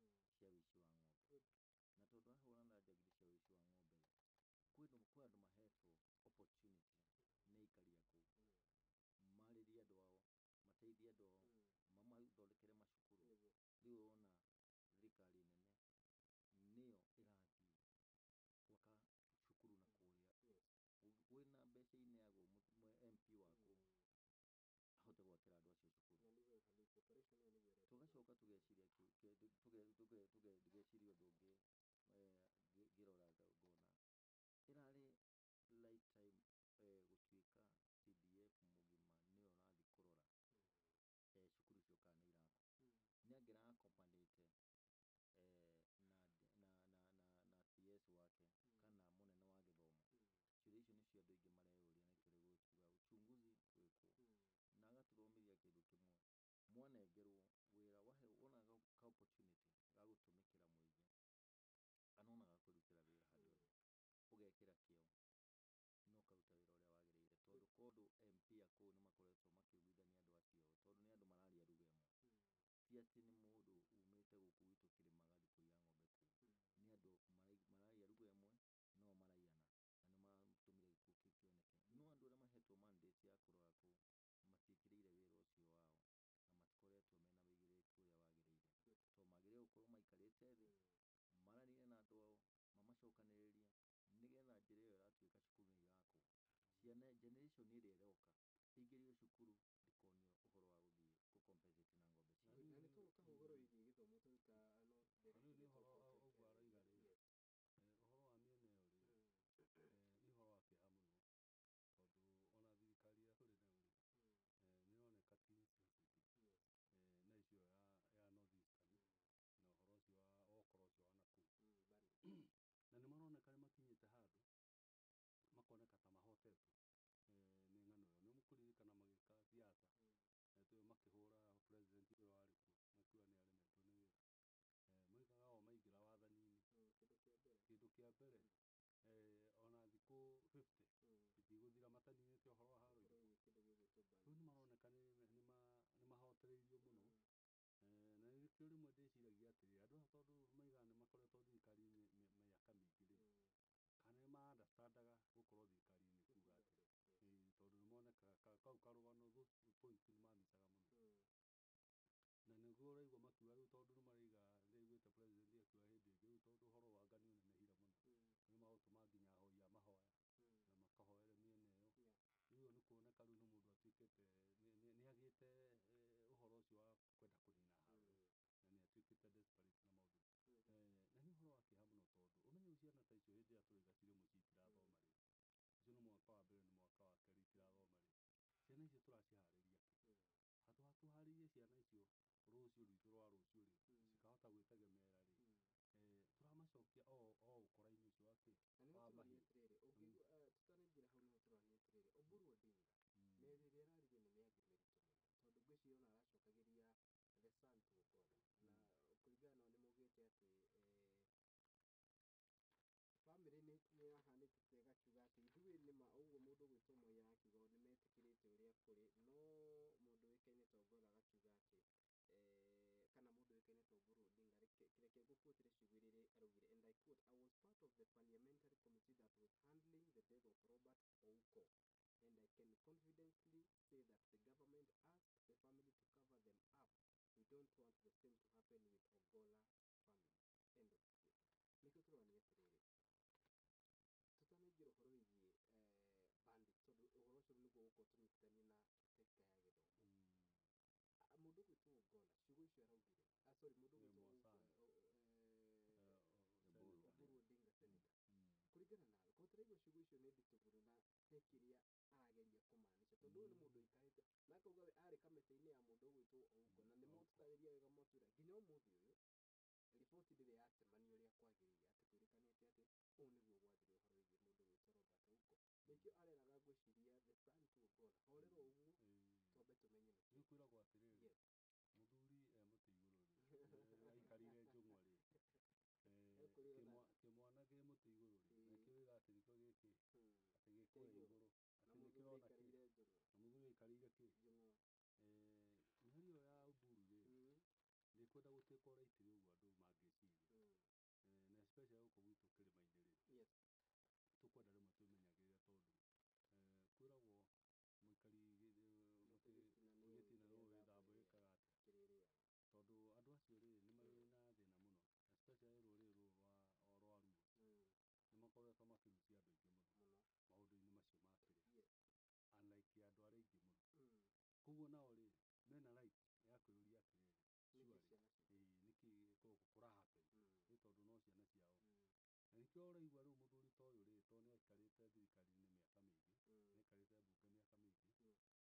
ũcio. Tũgathoma kĩ hau? Ũngĩrora kwambarĩrio kũrĩa Ogolla arambarĩrio na kũgathĩrĩrio nĩ wĩra ũrĩa arutĩte, ũratuonia wega mũno arakuire raini-inĩ ya wĩra, na raini-inĩ ya wĩra arakuire akĩhũrana na njangiri cia ũici wa ng'ombe. Na tondũ arahũrana na njangiri cia ũici wa ng'ombe, kwĩ andũ mahetwo opportunity nĩ aikari a kũu marĩrie andũ ao, mateithie andũ ao, mamathondekere macukuru. Rĩu ũrona thirikari nene nĩyo ĩrathiĩ gwaka cukuru na kũrĩa, wĩna mbeca ineagwo MP waku ahote gwakĩra andũ acio cukuru. Tũgacoka tũgeciria ũndũ ũngĩ, ngĩrora ngona ĩrarĩ right time gũtuĩka wake kana munene wa githomo ciũria icio nĩcio andũ aingĩ mareyũria na ikĩrĩ gũkiuga uchunguzi wĩkwo na agatuthomithia kĩndũ kĩmwe mwanengerwo wĩra wona ka opportunity ga gũtũmĩkĩra mũingĩ kana ona ga kwĩrutĩra wĩra handũ hothe ũgekĩra kĩo no karuta wĩra ũrĩa wagĩrĩire tondũ kũndũ MP akũu nĩ makoretwo makiugithania andũ acio tondũ nĩ andũ mararia lugha ĩmwe ti atĩ nĩ mũndũ umĩte gũkũ gwitũ kĩrĩma agathiĩ kũiya ng'ombe kũu nĩ andũ mararia lugha ĩmwe no maraiyana na nĩ matũmire gĩkuũ kĩu kĩoneke no andũ arĩa mahetwo mandate ya kũrora kũu matiĩkĩrĩire wĩra ũcio wao na matikoretwo mena wĩigĩrĩrĩku ũrĩa wagĩrĩire tondũ magĩrĩire gũkorwo maikarĩte thĩ maranĩrie na andũ ao mamacokanĩrĩrie nĩgetha njĩra ĩyo ĩratuĩka cukuru nĩ irakwo ciana generation ĩrĩa ĩroka ĩingĩrio cukuru ndikonio ũhoro wa gũthiĩ gũ compensate na ng'ombe ciao na nĩ tondũ kahũgũro wĩgiĩ gĩthomo tũruta notes rĩu nĩ ũhoro ũguo aroiga rĩ ũhoro wa mĩena ĩyo rĩ nĩ ũhoro wa kĩeha mũno tondũ ona thirikari ĩrĩa tũrĩ nayo rĩ nĩ ĩroneka ti interested na icio ya North Eastern na ũhoro ũcio wa ũkora ũcio wa nakũu na nĩ maroneka nĩ makinyĩte handũ makoneka ta mahotetwo nĩ ng'ano ĩyo nĩ mũkũririkana magĩka siasa makĩhũra president ũrĩa warĩ kuo makiuga nĩ aremetwo nĩ wĩra moigaga o maingĩra wathani-inĩ kĩndũ kĩa mbere ona thikũ 50 itigũthira mataninĩte ũhoro wa haro irĩkũ rĩu nĩ maroneka nĩ mahotereirio mũno na nĩkĩo rĩmwe ndĩciragia atĩrĩrĩ andũ aya tondũ maigaga nĩ makoretwo thirikari-inĩ mĩaka mĩingĩ rĩ kana nĩ ma understandaga gũkorwo thirikari-inĩ nĩ kuuga atĩa tondũ nĩ monekaga kau karũgano those points nĩ mamicaga mũno na nĩguo ũraigua makiuga rĩu tondũ nĩ maraiga nĩaiguĩte president akiuga hĩndĩ ĩngĩ rĩu tondũ ũhoro wa Nga nĩ ũnenehire mũno nĩ magũtũma nginya ahoi a mahoya na makahoere mĩena ĩyo rĩu nĩ kuoneka rĩu nĩ mũndũ atuĩkĩte nĩ agĩte ũhoro ũcio wa kwenda kũnina haro na nĩ atuĩkĩte desperate na maũndũ na nĩ ũhoro wa kĩeha mũno tondũ ũmenye ciana ta icio hĩndĩ ĩrĩa tũraiga cirĩ mũciĩ itirathoma rĩ ũcio nĩ mwaka wa mbere nĩ mwaka wa kerĩ itirathoma rĩ ciana icio tũraciharĩria kĩ handũ ha tũharĩrie ciana icio rũciũ rwitũ rwa rũciũ rĩ cikahota gwĩtegemeera rĩ turamacokia o ũkora-inĩ ũcio wa kĩ wa mahiũ tutanaingĩra hau no tũronio atĩrĩrĩ Oburu Odinga mĩario ĩrĩa araririe nĩ mĩario mĩritũ mũno tondũ ngwĩciria ona aracokagĩria the sun to Ogolla na kũringana nao nĩ maugĩte atĩ bamĩrĩ nĩ yahanĩte ta ĩgakiuga atĩ ithuĩ nĩma ũguo mũndũ gwĩtwo Moi arakiuga nĩ metĩkĩrĩte ũrĩa kũrĩ no mũndũ ũĩkaine ta Ogolla agakiuga atĩ kana mũndũ ũĩkaine ta Oburu Odinga reke ngũquote ciugo iria araugire and I quote I was part of the parliamentary committee that was handling the death of Robert Ouko and I can confidently say that the government asked the family to cover them up. We don't want the same to happen with Ogolla family. End of quote. Nĩkĩo tũronania atĩrĩrĩ tutanaingĩra ũhoro wĩgiĩ bandits tondũ ũhoro ũcio nĩguo gũkorwo tũnyitithanie na sector ya gĩthomo mũndũ gwĩtwo Ogolla ciugo icio araugire mũndũ gwĩtwo Oburu Odinga senator kũringana nawe kũtaraigua ciugo icio nĩ nditũ mũno na he kĩrĩa arageria kũmaanisha tondũ ũyũ nĩ mũndũ ũikarĩte na akauga we arĩ kamĩtĩ-inĩ ya mũndũ gwĩtwo Ouko na nĩ motũtarĩria wega makiuga nginya ũmũthĩ ũyũ riboti ndĩrĩ yatemania ũrĩa kwagĩrĩire atĩ kwĩrĩkanĩte atĩ ũũ nĩguo gwathire ũhoro wĩgiĩ mũndũ gwĩtwo Robert Ouko nĩkĩo areraga ngwĩciria the sun to Ogolla horera ũguo twambe tũmenye nĩkĩĩ rĩu kwĩragwo atĩrĩrĩ mũthuri mũtĩ igũrũ rĩ aikarire njũng'wa rĩ kĩmwana kĩ mũtĩ igũrũ rĩ nakĩo oiga atĩ nĩkĩo gĩkĩ atĩ gĩkũrĩa igũrũ atĩ nĩkĩrona kĩ na mũthuri aikarĩire kĩ mĩario ya Oburu rĩ nĩkwenda gũtuĩka ũraitĩri ũguo andũ mangĩciria na especially gũkũ gwitũ kĩrĩma-inĩ rĩ tũkwenda rĩmwe twĩmenyagĩrĩre tondũ kwĩragwo mũikari mũtĩ gĩtina rũĩ thambwe ĩkaga atĩa tondũ andũ acio rĩ nĩ marĩ na thĩna mũno especially rũrĩrĩ rũrũ rwa Luo nĩ makoretwo makĩrutia andũ aingĩ mũno maũndũ-inĩ macio ma kĩrĩu unlike andũ arĩa aingĩ mũno koguo nao rĩ mena right ya kwĩyũria atĩrĩrĩ nĩkĩ kũra happen nĩ tondũ no ciana ciao na nĩkĩo ũraigua rĩu mũthuri ta ũyũ rĩ tondũ nĩ aikarĩte thirikari-inĩ mĩaka mĩingĩ nĩ aikarĩte mbunge mĩaka mĩingĩ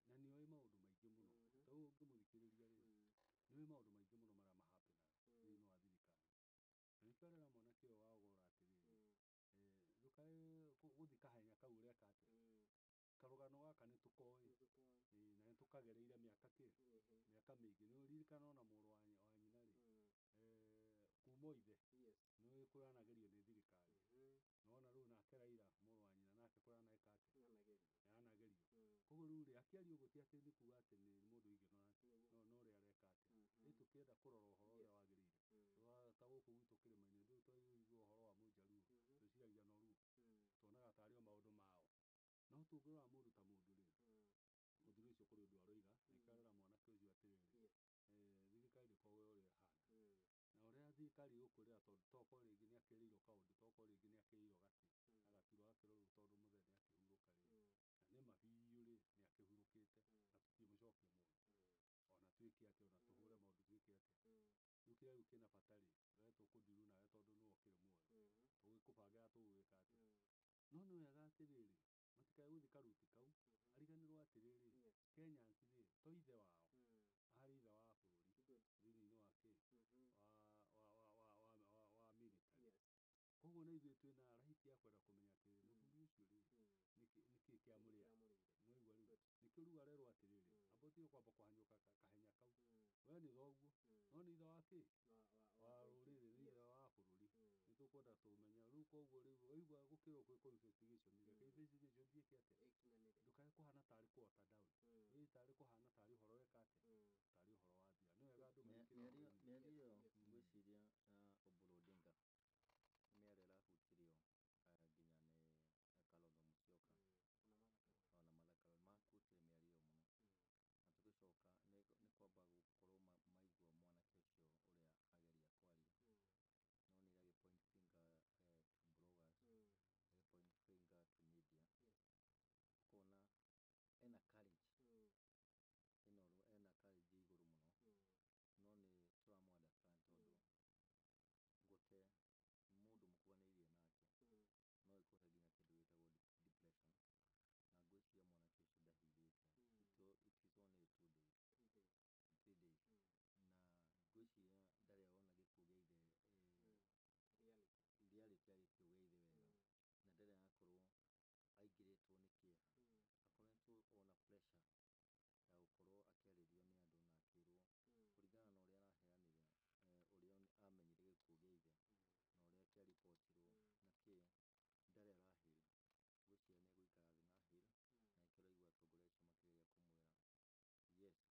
na nĩ oĩ maũndũ maingĩ mũno ta ũũ ũngĩmũthikĩrĩria rĩ nĩ oĩ maũndũ maingĩ mũno marĩa mahapenaga thĩinĩ wa thirikari na nĩkĩo arera mwanake ũyũ wa Ogolla atĩrĩrĩ gũthi kahenya kau ũreka atĩa karũgano gaka nĩ tũkoĩ na nĩ tũkagereire mĩaka mĩaka mĩingĩ. Nĩ ũririkana ona mũrũ wa nyina rĩ kuma o ithe nĩ kũranagerio nĩ thirikari, nona rĩu nake Raila mũrũ wa nyina nake kũraneka atĩa nĩaranagerio. Koguo rĩu rĩ akĩaria ũguo ti atĩ nĩ kuga atĩ nĩ mũndũ ignorant no ũrĩa areka atĩa. Rĩu tũkĩenda kũrora ũhoro ũrĩa wagĩrĩire ta gũkũ gwitũ kĩrĩma-inĩ rĩu twaigua ũhoro wa mũjaluo twĩciragia no Luo tuonaga tarĩ o maũndũ mao, no tũngĩrora mũndũ ta mũndũ rĩ mũthuri ũcio kũrĩ ũndũ aroiga na ikarora mwanake ũcio atĩrĩrĩ thirikari ndĩkoragwo ũrĩa ĩhana na ũrĩa thirikari ĩgũkwĩrĩra tondũ tokorwo rĩngĩ nĩ akĩrĩirwo kaũndũ tokorwo rĩngĩ nĩ akĩrĩirwo gatĩ agaturwo agakĩrwo rĩu tondũ mũthee nĩ akĩhurũka rĩ na nĩma biũ rĩ nĩ akĩhurũkĩte na tũtirĩmũcokia mũno ona twĩke atĩa ona tũhũre maũndũ twĩke atĩa. Rĩu kĩrĩa rĩu kĩna bata rĩ we tũkũndiru nawe tondũ nĩwe ũkĩrĩ muoyo tũgĩkũbangĩra tũgũgĩka atĩa. No nĩ wega atĩrĩrĩ matikae gũthi karuti kau ariganĩrwo atĩrĩrĩ Kenyans rĩ to ithe wao arĩ ithe wa bũrũri thĩinĩ wa kĩ wa military. Koguo na ithuĩ twĩna right ya kwenda kũmenya atĩrĩrĩ mũthuri ũcio rĩ nĩkĩĩ kĩamũrĩa nĩwaigua rĩu nĩkĩo rĩu arerwo atĩrĩrĩ amba ũtige kwamba kũhanyũka kahenya kau we nĩ thoguo no nĩ ithe wa kĩ wa rũrĩrĩ nĩ ithe wa bũrũri nĩ tũkwenda tũmenye rĩu. Koguo rĩu waigua gũkĩrwo gwĩkwo investigation reke investigation ĩgĩke atĩa ndũkae kũhana tarĩ kũ water down wĩ tarĩ kũhana tarĩ ũhoro weka atĩa tarĩ ũhoro wa thira. Nĩ wega andũ mĩario ĩyo ngwĩciria Oburu Odinga nĩ mĩario ĩrahutirio nginya nĩ Kalonzo Musyoka ona Martha Karua mahutirie mĩario ĩyo mũno na tũgĩcoka nĩ kwamba gũkorwo maigua mwanake ũcio ũrĩa ageria kwaria no nĩ ĩragĩ point finger to bloggers ĩragĩ point finger to media ũkona ena courage ena courage igũrũ mũno no nĩ tũramũ understand tondũ gũte mũndũ mũkuanĩirie nake no ĩkũhe nginya kĩndũ gĩtagwo depression na ngwĩciria mwanake ũcio ndahithĩte it is only 2 days 3 days na ngwĩciria ndarĩ arona gĩkuũ gĩa ithe reality ya gĩkuũ gĩa ithe wega na ndarĩ arakorwo aingĩrĩtwo nĩ kĩeha akoretwo ona pressure ya gũkorwo akĩarĩrio nĩ andũ na akĩrwo kũringana na ũrĩa araheanire ũrĩa amenyire gĩkuũ gĩa ithe na ũrĩa kĩaribotirwo na kĩ ndarĩ arahĩl. Ngwĩciria nĩ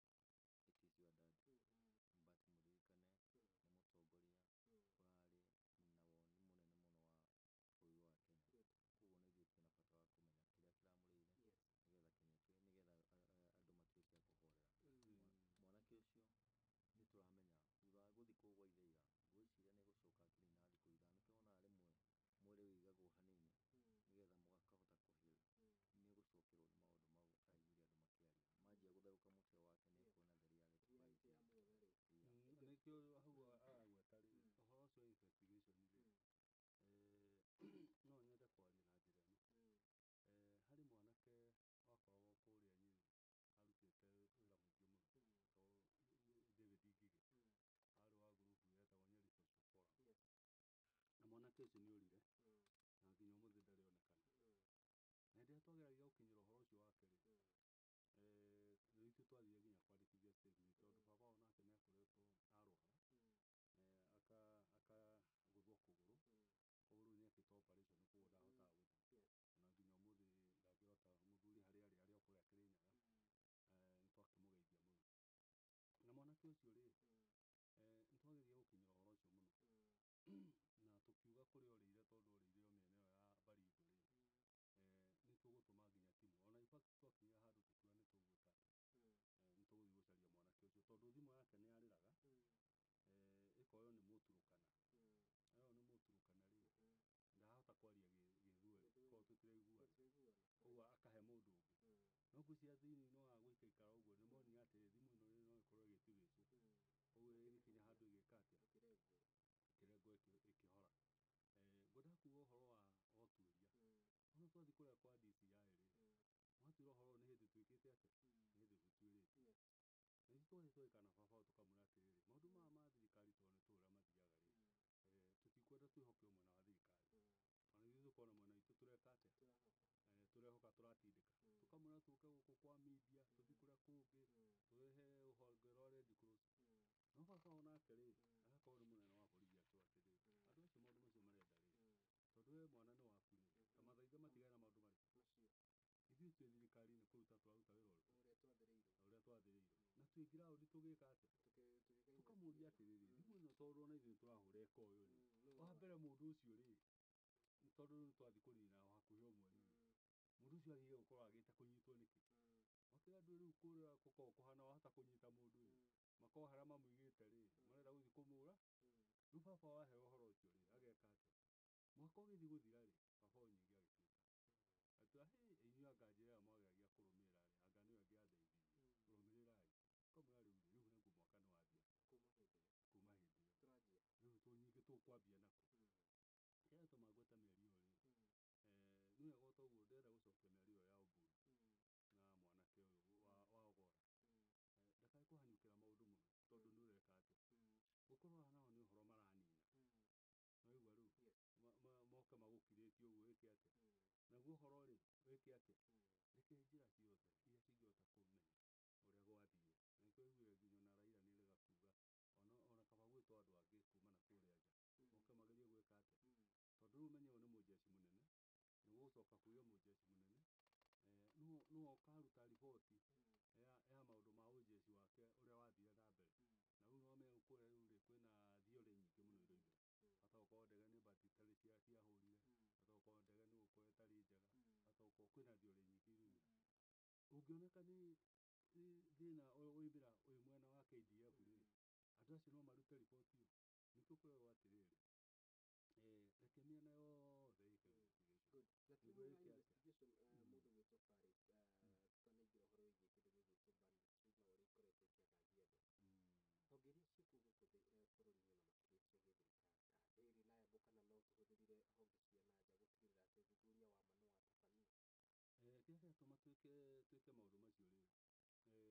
egũikara thĩ na hĩl na nĩkĩo ũraigua atongoria acio makĩgeria kũmwĩra yes it is your dad but mũririkane nĩ mũtongoria ũrarĩ na woni mũnene mũno wa bũrũri wa Kenya. Koguo na ithuĩ twĩna bata wa kũmenya kĩrĩa kĩramũrĩire nĩgetha andũ matuĩke a kũhorera mwanake ũcio. Nĩ tũramenya thutha wa gũthi kũu gwa ithe ira ngwĩciria nĩ gũcoka akĩnina thikũ ithano nĩkĩo wonaga rĩmwe mwĩrĩ wĩigagwo hanini nĩgetha mũgakahota kũhĩl. Nĩ gũcokerwo nĩ maũndũ mau araiguire andũ makĩaria manjia gũtherũka mũtwe wake nĩ kuona the reality nĩkĩo hau aragweta rĩ ũhoro ũcio wa investigation rĩ no nyende kwaria na njĩra ĩno harĩ mwanake wakoragwo kũrĩa Nyĩrĩ arutĩte wĩra mũingĩ mũno to David Ngigĩ arĩ wa group yetagwo Nyeri Social Forum na mwanake ũcio nĩ orire na nginya ũmũthĩ ndarĩ onekana na hĩndĩ ĩrĩa twageragia gũkinyĩra ũhoro ũcio wake rĩ ithuĩ twathire nginya kwandĩkithia statement tondũ baba wao nake nĩ akoretwo arwara akagũthwo kũgũrũ koguo rĩu nĩ ekĩte operation koguo ndahotaga gũthiĩ ona nginya ũmũthĩ ndangĩhota mũthuri harĩa arĩ o kũrĩa Kĩrĩnyaga nĩ twakĩmũgeithia mũno. Na mwanake ũcio rĩ nĩ twageria gũkinyĩra ũhoro ũcio mũno na tũkiuga kũrĩa orĩire tondũ orĩire o mĩena ĩyo ya Baringo rĩ nĩ tũgũtũma nginya timu ona in fact twakinyire handũ tũkiuga nĩ tũgwĩka atĩ nĩ tũgũthiĩ gũcaria mwanake ũcio tondũ thimũ yake nĩ yarĩraga ĩkoywo nĩ mũturũkana ayo nĩ mũturũkana rĩ ndahota kwaria gĩthweri koguo tũtiraiguana koguo akahe mũndũ ũngĩ no ngwĩciria thĩinĩ wa gũikaikara ũguo nĩ monire atĩ thimũ ĩno no ĩkorwo ĩgĩturĩtwo koguo ĩgĩkinya handũ ĩgĩka atĩa ĩkĩrengwo ĩkĩhora. Ngwenda kuga ũhoro wa ũtuĩria ona twathi kũrĩa kwa DCI rĩ mwatwĩra ũhoro nĩ hĩndĩ twĩkĩte atĩa nĩ hĩndĩ tũtuĩrĩtie na ithuĩ twathiĩ twagĩkana baba wao tũkamwĩra atĩrĩrĩ maũndũ maya ma thirikari tondũ nĩ tũĩ ũrĩa mathiaga rĩ tũtikwenda twĩhoke mwena wa thirikari ona ithuĩ tũkona mwena witũ tũreka tureka atia turehoka turatindika tukamwira tuke guku kwa media tuthi kuria kungi turehe ruhonge rwa Red Cross no baba onake riri agakorwo ni munene wa borithi akiuga atiriri andu acio maundu macio marenda riri tondu we mwana ni waku riri ta mathaitha matigane na maundu mariku ithuĩ twĩ thirikari-inĩ kũruta turaruta wĩra ũrĩkũ ũrĩa twathĩrĩirwo na twĩ ground tũgĩka atĩa tukamũria atĩrĩrĩ thimũ ĩno tondũ ona ithuĩ nĩtũrahũra eka ũyũ rĩ wa mbere mũndũ ũcio rĩ tondũ rĩu twathiĩ kũnina hakuhĩ o mweri rĩ mũndũ ũcio agĩrĩire gũkorwo agĩte kũnyitwo nĩkĩ wakĩrĩ andũ rĩu kũrĩa gũkoragwo kũhana wahota kũnyita mũndũ rĩ makoragwo harĩa mamũigĩte rĩ marenda gũthiĩ kũmũra rĩu baba waheo ũhoro ũcio rĩ ageka atĩa mwaka ũgĩthiĩ gũthira rĩ baba Onyingi agĩtuĩka atwĩra inyuĩ anga njĩra ĩyo mwageragia kũrũmĩrĩra rĩ anga nĩyo ĩngĩandeithirie rũmĩrĩrai tukamwĩra rĩu rĩ rĩu nĩguo mwaka nĩwathira kuma hĩndĩ ĩyo rĩu tũnyingĩ tũkwambia nakũ kĩrĩa gĩtũmaga ngweta mĩario ĩyo rĩ nĩ wega o ta ũguo ndĩrenda gũcokia mĩario ĩyo ya Oburu na mwanake ũyũ wa Ogolla ndakae kũhanyũkĩra maũndũ mũno tondũ nĩ ũreka atĩa gũkorwo haha nao nĩ ũhoro maranina nĩwaigua rĩu moke magũkirĩtie ũguo wĩke atĩa naguo ũhoro rĩ wĩke atĩa reke njĩra ciothe iria cingĩhota kũmenya ũrĩa gwathire na nĩkĩo waiguire nginya ona Raila nĩerĩga kuga ona kaba gwĩtwo andũ angĩ kuma na kũrĩa nja moke magerie gwĩka atĩa tondũ rĩu ũmenye ũyũ nĩ mũjeshi mũnene nĩgũgũcoka kũgĩa mũjeshi mũnene no ũkaruta riboti ya maũndũ ma ũjeshi wake ũrĩa wathire na mbere na rĩu nĩwamenya kũrĩa rĩu rĩ kwĩna thiorĩ nyingĩ mũno iroimĩra hata gũkorwo ndege nĩ but itarĩ ciahũrire hata gũkorwo ndege nĩ gũkorwo ĩtarĩ njega hata gũkorwo kwĩna thiorĩ nyingĩ iroimĩra ũngĩoneka nĩ thĩna woimĩra wĩ mwena wa KDF rĩ andũ acio no marute riboti ĩyo nĩkĩo kwĩragwo atĩrĩrĩ reke mĩena yothe ĩke investigation mũndũ gwĩtwo Paris tũtanaingĩra ũhoro wĩgiĩ kĩndũ gĩgwĩtwo bandits na ũrĩa ikoretwo ikĩanangia andũ honge iria ciĩ kũu gũkũ bũrũri-inĩ na makĩria cia gĩthirikari they reliable kana no tũhũthĩrire honge cia na nja gũtigĩrĩra atĩ ũthuthuria wa ma nĩ watabania kĩrĩa kĩratũma twĩke maũndũ macio rĩ kũringanaga na level ya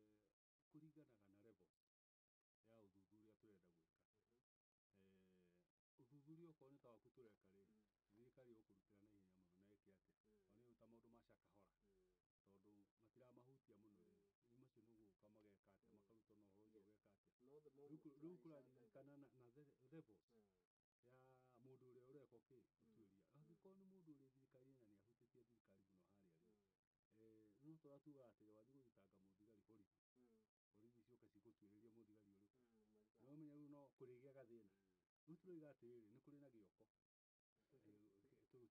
ũthuthuria tũrenda gwĩka ũthuthuria okorwo nĩ ta waku tũreka rĩ thirikari ĩgũkũrutĩra na ihenya mũno na ĩke atĩa ona ta maũndũ ma Shakahola tondũ matiramahutia mũno rĩ rĩu macio nĩ gũka mageka atĩa makaruta na ũhoro ũcio ũgeka atĩa rĩu kũraringana na levels ya mũndũ ũrĩa ũreka ũtuĩria angĩkorwo nĩ mũndũ ũrĩ thirikari-inĩ na nĩahutĩtie thirikari mũno harĩa rĩ no tũratuga atĩ wathiĩ gũthitanga mũthigari borithi cioka cigũtuĩrĩrie mũthigari ũrĩkũ nĩwamenya rĩu no kũrĩgĩa gathĩna rĩu tũroiga atĩrĩrĩ nĩ kũrĩ na gĩoko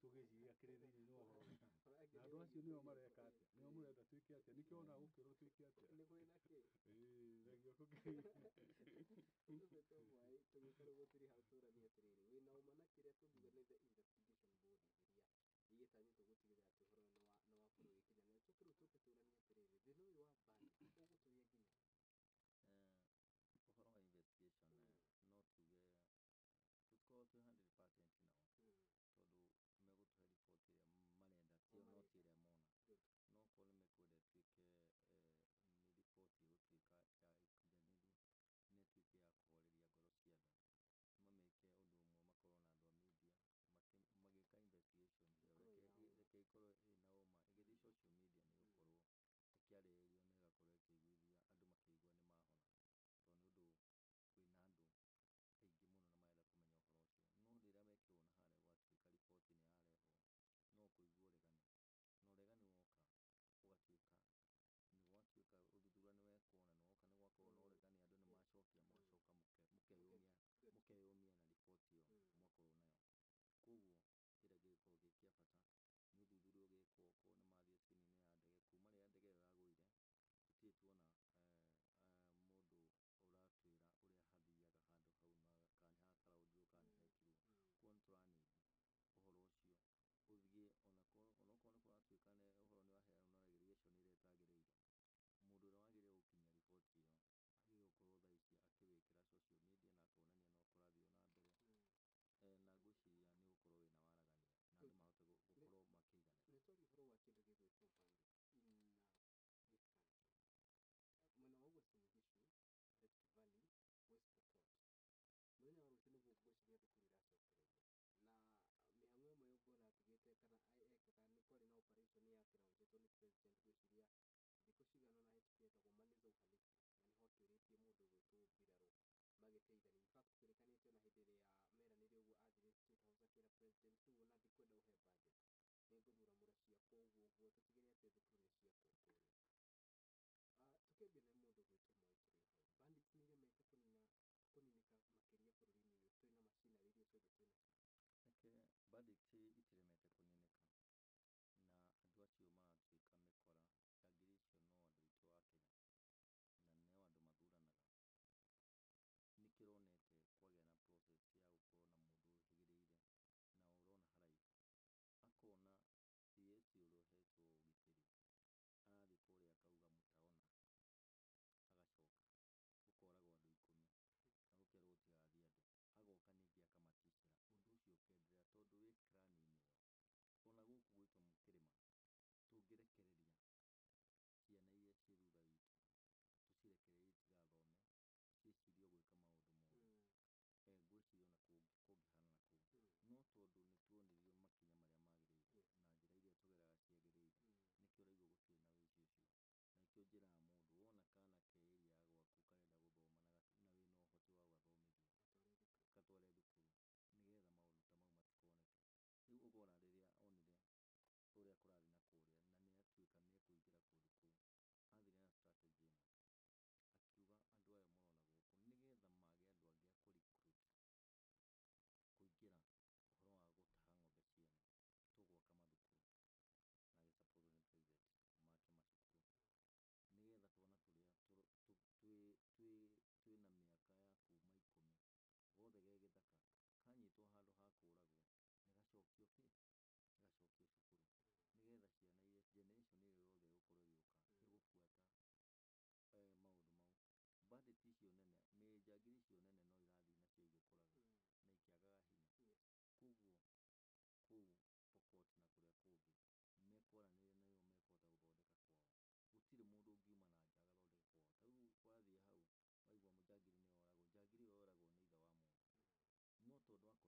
tũgĩciria kĩrĩ thĩinĩ wa ũhoro na andũ acio nĩo mareka atĩa nĩo mũrenda twĩke atĩa nĩkĩo wonaga gũkĩrwo twĩke atĩa na gĩoko tũgĩkorwo gũtirĩ hau tũranie atĩrĩrĩ wĩna ũma na kĩrĩa tũngiuga nĩ the investigation bodies iria igĩtanyĩtwo gũtigĩrĩra atĩ ũhoro nĩwakorwo ũgĩkinyanĩra tũke rĩu tũke tũranie atĩrĩrĩ thĩna ũyũ wa bandits ũgũtũrĩa nginya ũhoro wa investigation no tuge tũtikorwo twĩ 100% nao tondũ megũtũhe riboti ĩrĩa marenda tĩo no ti ĩrĩa mona no okorwo nĩmekwenda ĩtuĩke nĩ riboti ĩgũtuĩka ya ikinyanĩru na ĩtuĩke ya kũhoreria ngoro cia andũ mameke ũndũ ũmwe makorwo na andũ a media magĩka investigation reke ĩkorwo ĩna ũma ĩgĩthiĩ social media nĩgũkorwo ĩkĩarĩrĩrio na ĩgakorwo ĩkĩiguithia andũ makĩigua nĩ mahona tondũ nĩ ũndũ wĩna andũ aingĩ mũno na marenda kũmenya ũhoro ũcio no rĩrĩa mekĩrwo na harĩa gwatuĩka riboti nĩ yarehwo no kũigua ũregani na ũregani woka ũgatuĩka nĩgwatuĩka ũthuthuria nĩwekwo na nĩwoka nĩgwakorwo na ũregani andũ nĩmacokia mũgacoka mũkeyũmia na riboti ĩyo mwakorwo nayo koguo kĩrĩa gĩgĩkorwo gĩ kĩa bata nĩ ũthuthuria ũgĩkwo okorwo nĩmathiĩ scene-inĩ ya ndege kuma rĩrĩa ndege ĩyo yagũire tũtirĩ tuona mũndũ ũratwĩra ũrĩa hathiaga handũ hau na kana nĩ hakaraũndirwo kana nĩ hekirwo koguo nĩtũranindi ũhoro ũcio ũthiĩ onokorwo nĩ kũratuĩka ũhoro nĩwaheanwo na registration ĩrĩa ĩtagĩrĩire mũndũ ũrĩa wagĩrĩire gũkinyia riboti ĩyo agĩrĩire gũkorwo thaa ici akĩwĩkĩra social media na akonania no kũrathiĩ na mbere na ngwĩciria nĩ ũgũkorwo wĩna waragania na andũ mahote gũkorwo makĩiganĩra. Nĩtwaria ũhoro wa kĩndũ gĩgwĩtwo bandits in Eastern Kenya mwena wa Uasin Gishu, Rift Valley, West Pokot mũthenya wa rũciũ nĩguo ngwĩciria thukuru iracokereria na mĩhang'o ĩmwe Ogolla atigĩte kana ekaga nĩ operation ya kĩraunjĩtwo nĩ president gwĩciria thikũ cigana ũna hĩtũku yetagwo Maniza Uhalisi, na nĩho tuĩrĩtie mũndũ gwĩtwo mbirarũ magĩteithania. In fact tũrĩkanĩte ona hĩndĩ ĩrĩa meranĩre ũguo athire State House akĩra president rĩu ona ndikwenda ũhe budget, nĩngũmuramura ciakwa ũguo tũtigĩrĩre atĩ thukuru nĩ ciakwo kũrĩa. Tũkĩambia na mũndũ gwĩtwo Mwai tũrĩ hau, bandits nĩ iremete kũninĩka makĩria bũrũri-inĩ ũyũ twĩna macinarĩ iria ciothe twĩnacio. Bandits itiremete kũninĩka, na andũ acio maratuĩka mĩkora. Njangiri icio no andũ aitũ a Kenya na nĩo andũ mathuranaga. Nĩkĩronete kwagĩa na process ya gũkorwo na mũndũ ũhĩgĩrĩire na ũrona haraihu, akona CS ũrĩa ũhetwo ũgitĩri arathiĩ kũrĩa akauga mũtaona, agacoka gũkoragwo andũ 10 na gũkerwo gũtigathiĩ andũ, agoka ningĩ akamaticĩra, ũndũ ũcio ũkenderea tondũ wĩ clan-inĩ ĩyo. Ona gũkũ gwitũ kĩrĩma tũngĩrekereria ciana iria ciĩ thutha witũ, tũcirekererie itigathome, ciĩcirie gwĩka maũndũ moru, ngwĩciria ona kũngĩhana na kũu, no tondũ nĩtuonirio makinya marĩa magĩrĩire na njĩra iria tũgeraga ciagĩrĩire, nĩkĩo ũraigua gũtirĩ na wĩici ũcio. Na nĩkĩo njĩraga mũndũ wona kana ke area ya gwaku karenda gũthoma na wĩna ũhoti wa gũgathomithia, gatware thukuru, nĩgetha maũndũ ta mau matikoneke.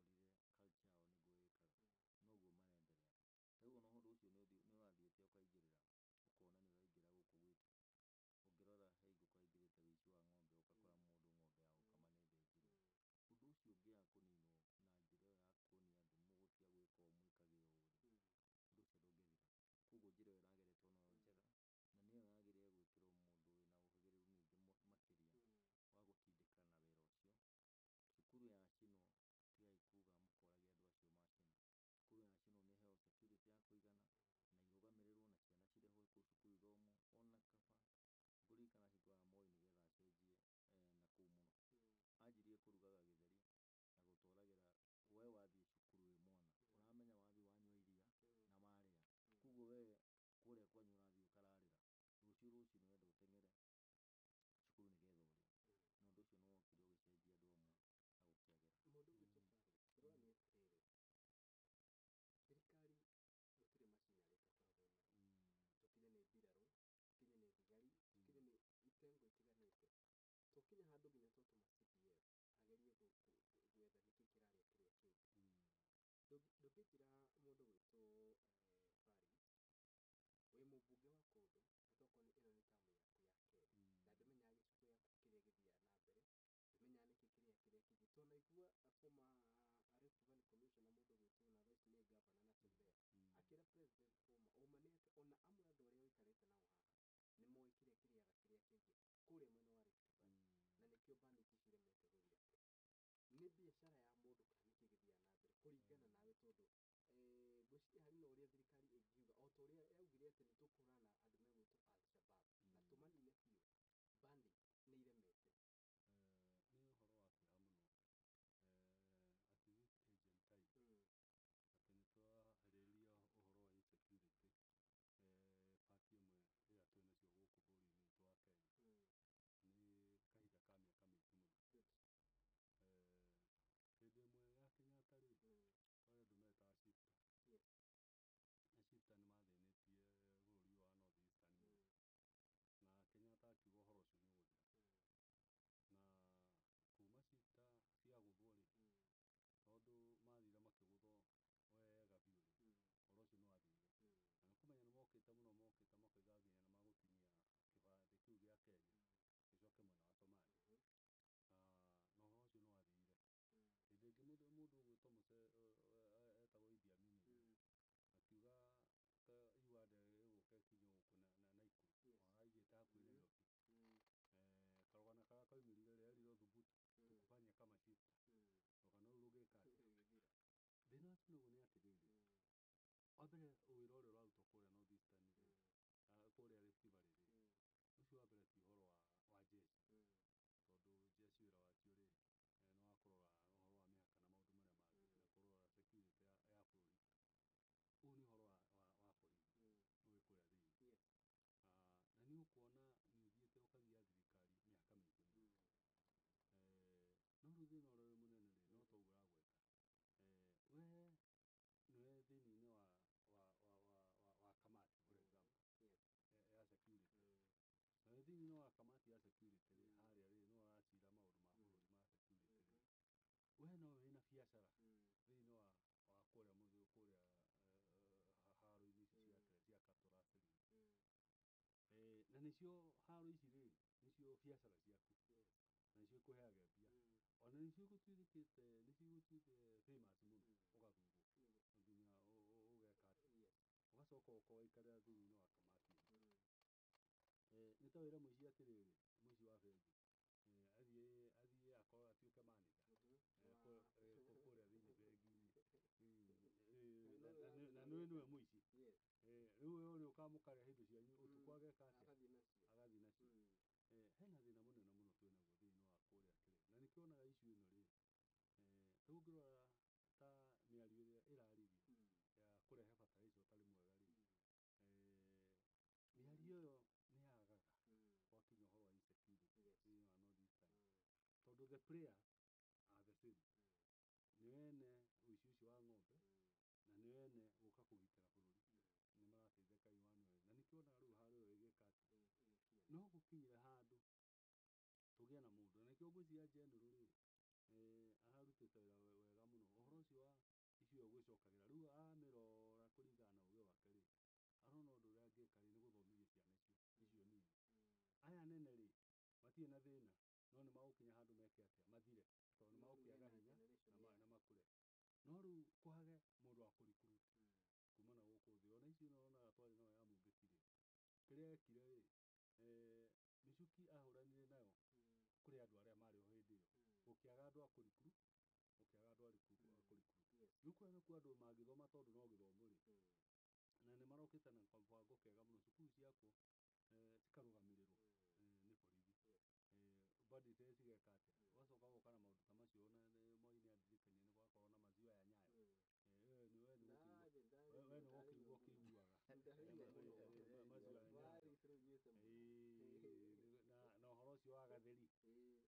Rĩu ũkona rĩrĩa onire ũrĩa kũrathiĩ na kũrĩa na nĩatuĩka nĩekũingĩra kũndũ kũu, athire na strategy ĩno, akiuga andũ aya mũrona gũkũ nĩgetha mage andũ angĩ a kũ-recruit kũingĩra ũhoro wa gũtaha ng'ombe ciene, tũgwaka mathukuru, na agĩ-support nĩ president make macukuru, nĩgetha twana tũrĩa twĩna mĩaka ya kuma 10 gothe ge gĩthaka kanyitwo handũ ha kũragwo nĩgacokio gacokio cukuru, nĩgetha ciana iria generation ĩrĩa yothe ĩgũkorwo ĩgĩũka ĩgũbuata maũndũ mau. Bandits icio nene, njangiri icio nene no irathiĩ nacio igĩkũraga na ikĩagaga hinya, koguo kũu Pokot na kũrĩa kũngĩ mekwaranĩria nĩguo mekũhota gũthondeka kwao. Gũtirĩ mũndũ ũngiuma na nja agathondeke kwao. Ta rĩu wathiĩ hau waigua njangiri nĩyoragwo, njangiri ĩyo yoragwo nĩ ithe wa mũndũ, no tondũ akorire culture yao nĩguo ĩkaga, noguo marenderea. Rĩu ona ũndũ ũcio nĩũrathiĩte ũkaingĩrĩra, ũkona nĩũraingĩra gũkũ gwitũ. Ũngĩrora Hague ũkaingĩrĩte ũici wa ng'ombe, ũgakora mũndũ ng'ombe ya gũkama nĩthĩnjirwo. Ũndũ ũcio ũngĩaga kũninwo na njĩra ĩyo ya kuonia andũ mũgũtiga gwĩka ũũ mwĩkage ũũ rĩ, ũndũ ũcio ndũngĩthira. Koguo njĩra ĩyo ĩrageretwo no njega, na nĩyo yagĩrĩire gwĩkĩrwo mũndũ wĩna ũhĩgĩrĩru ningĩ makĩria wa gũtindĩka na wĩra ũcio. Cukuru yacinwo tigai kuga mũkoragia andũ acio macina. Cukuru yacinwo nĩ ĩheo security ya kũigana na irũgamĩrĩrwo na ciana cirĩhwo kũu cukuru ithomwo, ona kaba ngũririkana hingo ya Moi nĩgetha acenjie na kũu mũno, anjirie kũrugaga gĩtheri na gũtwaragĩra we wathiĩ cukuru wĩ mwana, ũramenya wathiĩ wanyua iria na warĩa, koguo we kũrĩa kwanyu ũrathiĩ ũkararĩra, rũciũ rũciinĩ ũrenda ũteng'ere cukuru nĩgetha ũrĩe, na ũndũ ũcio nĩwokire ũgĩcenjia andũ amwe na gũkĩagĩra. Mũndũ gwĩtwo Farouk, ũrona nĩ atĩrĩrĩ, thirikari gũtirĩ macinarĩ ĩtakoragwo nayo, tũkinye nĩ mbirarũ, tũkinye nĩ thigari, tũkinye nĩ itengo itiganĩte, tũkinye handũ nginya twatũma CDF agerie gwetha nĩkĩ kĩrarĩa kĩrĩa kĩngĩ. Ndũngĩnjĩra mũndũ gwĩtwo Fari wĩ mũmbunge wa kũndũ tokorwo ĩno nĩ tamu yaku ya kerĩ na ndũmenyaga gĩcigo gĩaku kĩrĩa gĩthiaga na mbere, ndũmenyaga nĩkĩ kĩrĩa kĩngĩ. Twanaigua former Rift Valley Commissioner mũndũ gwĩtwo na thaa ici nĩ governor na surveyor akĩra president ũma nĩ atĩ ona amwe andũ arĩa ũikarĩte nao haha nĩmoĩ kĩrĩa kĩrĩaga kĩrĩa kĩngĩ kũrĩa mwena wa Rift Valley, na nĩkĩo bandits ciremete gũthira. Nĩ biacara ya mũndũ kana nĩkĩ gĩthiaga na mbere kũringana nawe, tondũ ngwĩciria harĩ na ũrĩa thirikari ĩngiuga o ta ũrĩa yaugire atĩ nĩtũkũhũrana na andũ megwĩtwo Al-Shabab na tũmanine biũ, bandits nĩ iremete. Nĩ ũhoro wa kĩeha mũno at this age and time atĩ nĩtũraharĩrĩria ũhoro wa insecurity part ĩmwe ĩrĩa twĩnacio gũkũ bũrũri-inĩ witũ wa Kenya. Nĩ kahinda ka mĩaka mĩingĩ mũno. Hĩndĩ ĩmwe ya Kenyatta rĩ, kwarĩ andũ metaga shifta, na shifta nĩmathĩnĩtie bũrũri naguo nĩ atĩrĩrĩ, wa mbere wĩra ũrĩa ũrarutwo kũrĩa North Eastern rĩ, kũrĩa Rift Valley rĩ, ũcio wa mbere ti ũhoro wa jeshi, tondũ jeshi wĩra wacio rĩ nĩ wa kũrora ũhoro wa mĩhaka na maũndũ marĩa mangĩ na kũrora security ya bũrũri. Ũyũ nĩ ũhoro wa borithi wĩ kũrĩa thĩinĩ, na nĩ ũkuona nĩ ũthiĩte ũkagia thirikari mĩaka mĩingĩ mũno. No rĩu thĩna ũrĩa wĩ mũnene rĩ, no ta ũguo ũragweta, we nĩwe thĩinĩ wa kamati for example ya security, na wĩ thĩinĩ wa kamati ya security rĩ, harĩa rĩ nĩwe ũracira maũndũ ma bũrũri ma security rĩ, we no wĩna biacara thĩinĩ wa kũrĩa haro-inĩ ici cia Cattle rustling, na nĩcio haro ici rĩ nĩcio biacara ciaku, na nĩcio ikũheaga mbia, ona nĩcio igũtuĩkĩte famous mũno, ũgathurwo nginya ũgeka atĩ, ũgacoka ũgaikarĩra thĩinĩ wa kamati ĩno. Nĩ ta wĩre mũici atĩrĩrĩ, mũici wa bengi athiĩ atuĩke manager kũrĩa thĩinĩ bengi-inĩ, na nĩwe mũici, rĩu we ũrĩa ũkamũkarĩra indo cianyu ũtukũ ageka atĩa, agathiĩ nacio. Hena thĩna mũnene mũno twĩnaguo thĩinĩ wa kũrĩa kĩrĩa, na nĩkĩo wonaga issue ĩno rĩ, ta ũngĩrora ta mĩario ĩrĩa ĩraririo ya kũrehe fertilizer ũtarĩ mwega rĩ, mĩario ĩyo nĩ yagaga gwakinya ũhoro wa insecurity thĩinĩ wa North Eastern, tondũ the players are the same, nĩ ene ũici ũcio wa ng'ombe na nĩ ene gũka kũgitĩra bũrũri, nĩ marateithĩka one way, na nĩkĩo wonaga rĩu haro ĩyo ĩgĩka atĩ, no gũkinyire handũ tũgĩe na mũndũ, na nĩkĩo ngwĩciria general rĩ ararutĩte wĩra wega mũno, ũhoro ũcio wa issue ĩyo gwĩcokagĩra, rĩu amĩrora kũringana na ũgĩ wake rĩ, arona ũndũ ũrĩa angĩka rĩ nĩ gũthomithia ciana icio nini. Aya nene rĩ matirĩ na thĩna, no nĩ magũkinya handũ meke atĩa, mathire, tondũ nĩ magũkĩaga hinya na makũre, no rĩu kwage mũndũ wa kũ recruit kuma na gũkũ thĩ, ona ici wonaga twarĩ nayo ya mũngĩki rĩ, kĩrĩa ekire rĩ, mĩcuki ahũranire nayo kũrĩ andũ arĩa marĩ ho hĩndĩ ĩyo, gũkĩaga andũ a kũ recruit, rĩu kwĩna andũ mangĩthoma tondũ no gĩthomo rĩ, na nĩ marokĩte na kamũbango kega mũno, cukuru ciakwo cikarũgamĩrĩrwo nĩ borithi, bandits cigeka atĩa, ũgacoka ũgoka na maũndũ ta macio, na Moi nĩ andirikania nĩ gwakorwo na maziwa ya Nyayo, we nĩ gũkĩigua ũkĩiguaga maziwa ya Nyayo, na ũhoro ũcio wa gatheri,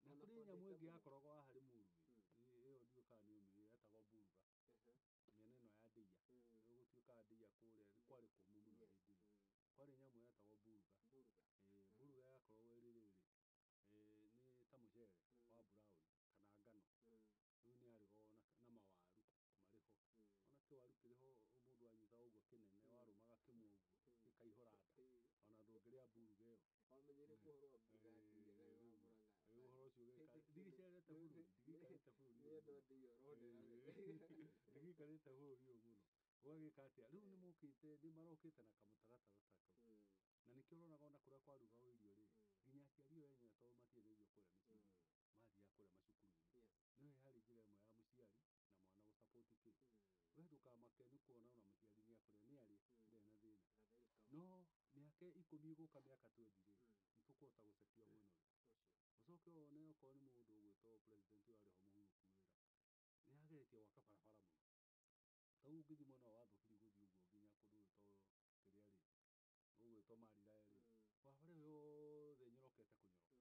na kũrĩ nyamũ ĩngĩ yakoragwo haha Limuru, ĩyo ndiũĩ kana nĩ ũmĩrĩire yetagwo mburuga, mĩena ĩno ya Ndeia, gũtuĩkaga Ndeia kũrĩa kwarĩ kũmũ mũno hĩndĩ ĩyo, kwarĩ nyamũ yetagwo mburuga, mburuga yakoragwo ĩrĩ rĩrĩ, nĩ ta mũcere wa brown kana ngano, rĩu nĩ yarĩgwo na mawaru marĩ ho, ona kĩwaru kĩrĩ ho mũndũ anyita ũguo kĩnene, warũmaga kĩmwe ũguo gĩkaihũra nda, ona ndũngĩrĩa mburuga ĩyo, ũhoro ũcio ndigĩcerete bũrũri, ndigĩikarĩte bũrũri ũyũ mũno, ũgagĩka atĩa, rĩu nĩ marokĩte na kamũtaratara ta kau, na nĩkĩo ũronaga ona kũrĩa kwarugagwo irio rĩ, nginya aciari eo enyewe tondũ matirĩ na irio kũrĩa mĩciĩ-inĩ, mathiaga kũrĩa macukuru-inĩ, nĩyo yarĩ njĩra ĩmwe ya mũciari na mwana gũ support kĩ, we ndũkamake nĩ kuona ona mũciari nĩ akũrĩa, nĩ arĩa ndarĩ na thĩna, no mĩaka 10 ĩgũka mĩaka 20 rĩ, nĩ tũkũhota gũcekia mwena ũrĩkũ, ũcoke wone okorwo nĩ mũndũ ũgwĩtwo president ũrarĩ ho mũhurũku wĩra, nĩ ageretie gwaka barabara mũno, ta rĩu ũngĩthiĩ mwena wa Wathũbiri gũthiĩ ũguo nginya kũndũ gwĩtwo kĩrĩa rĩ, gũgwĩtwo Mariraya rĩ, barabara ĩyo yothe ĩnyorokete kũnyoroka,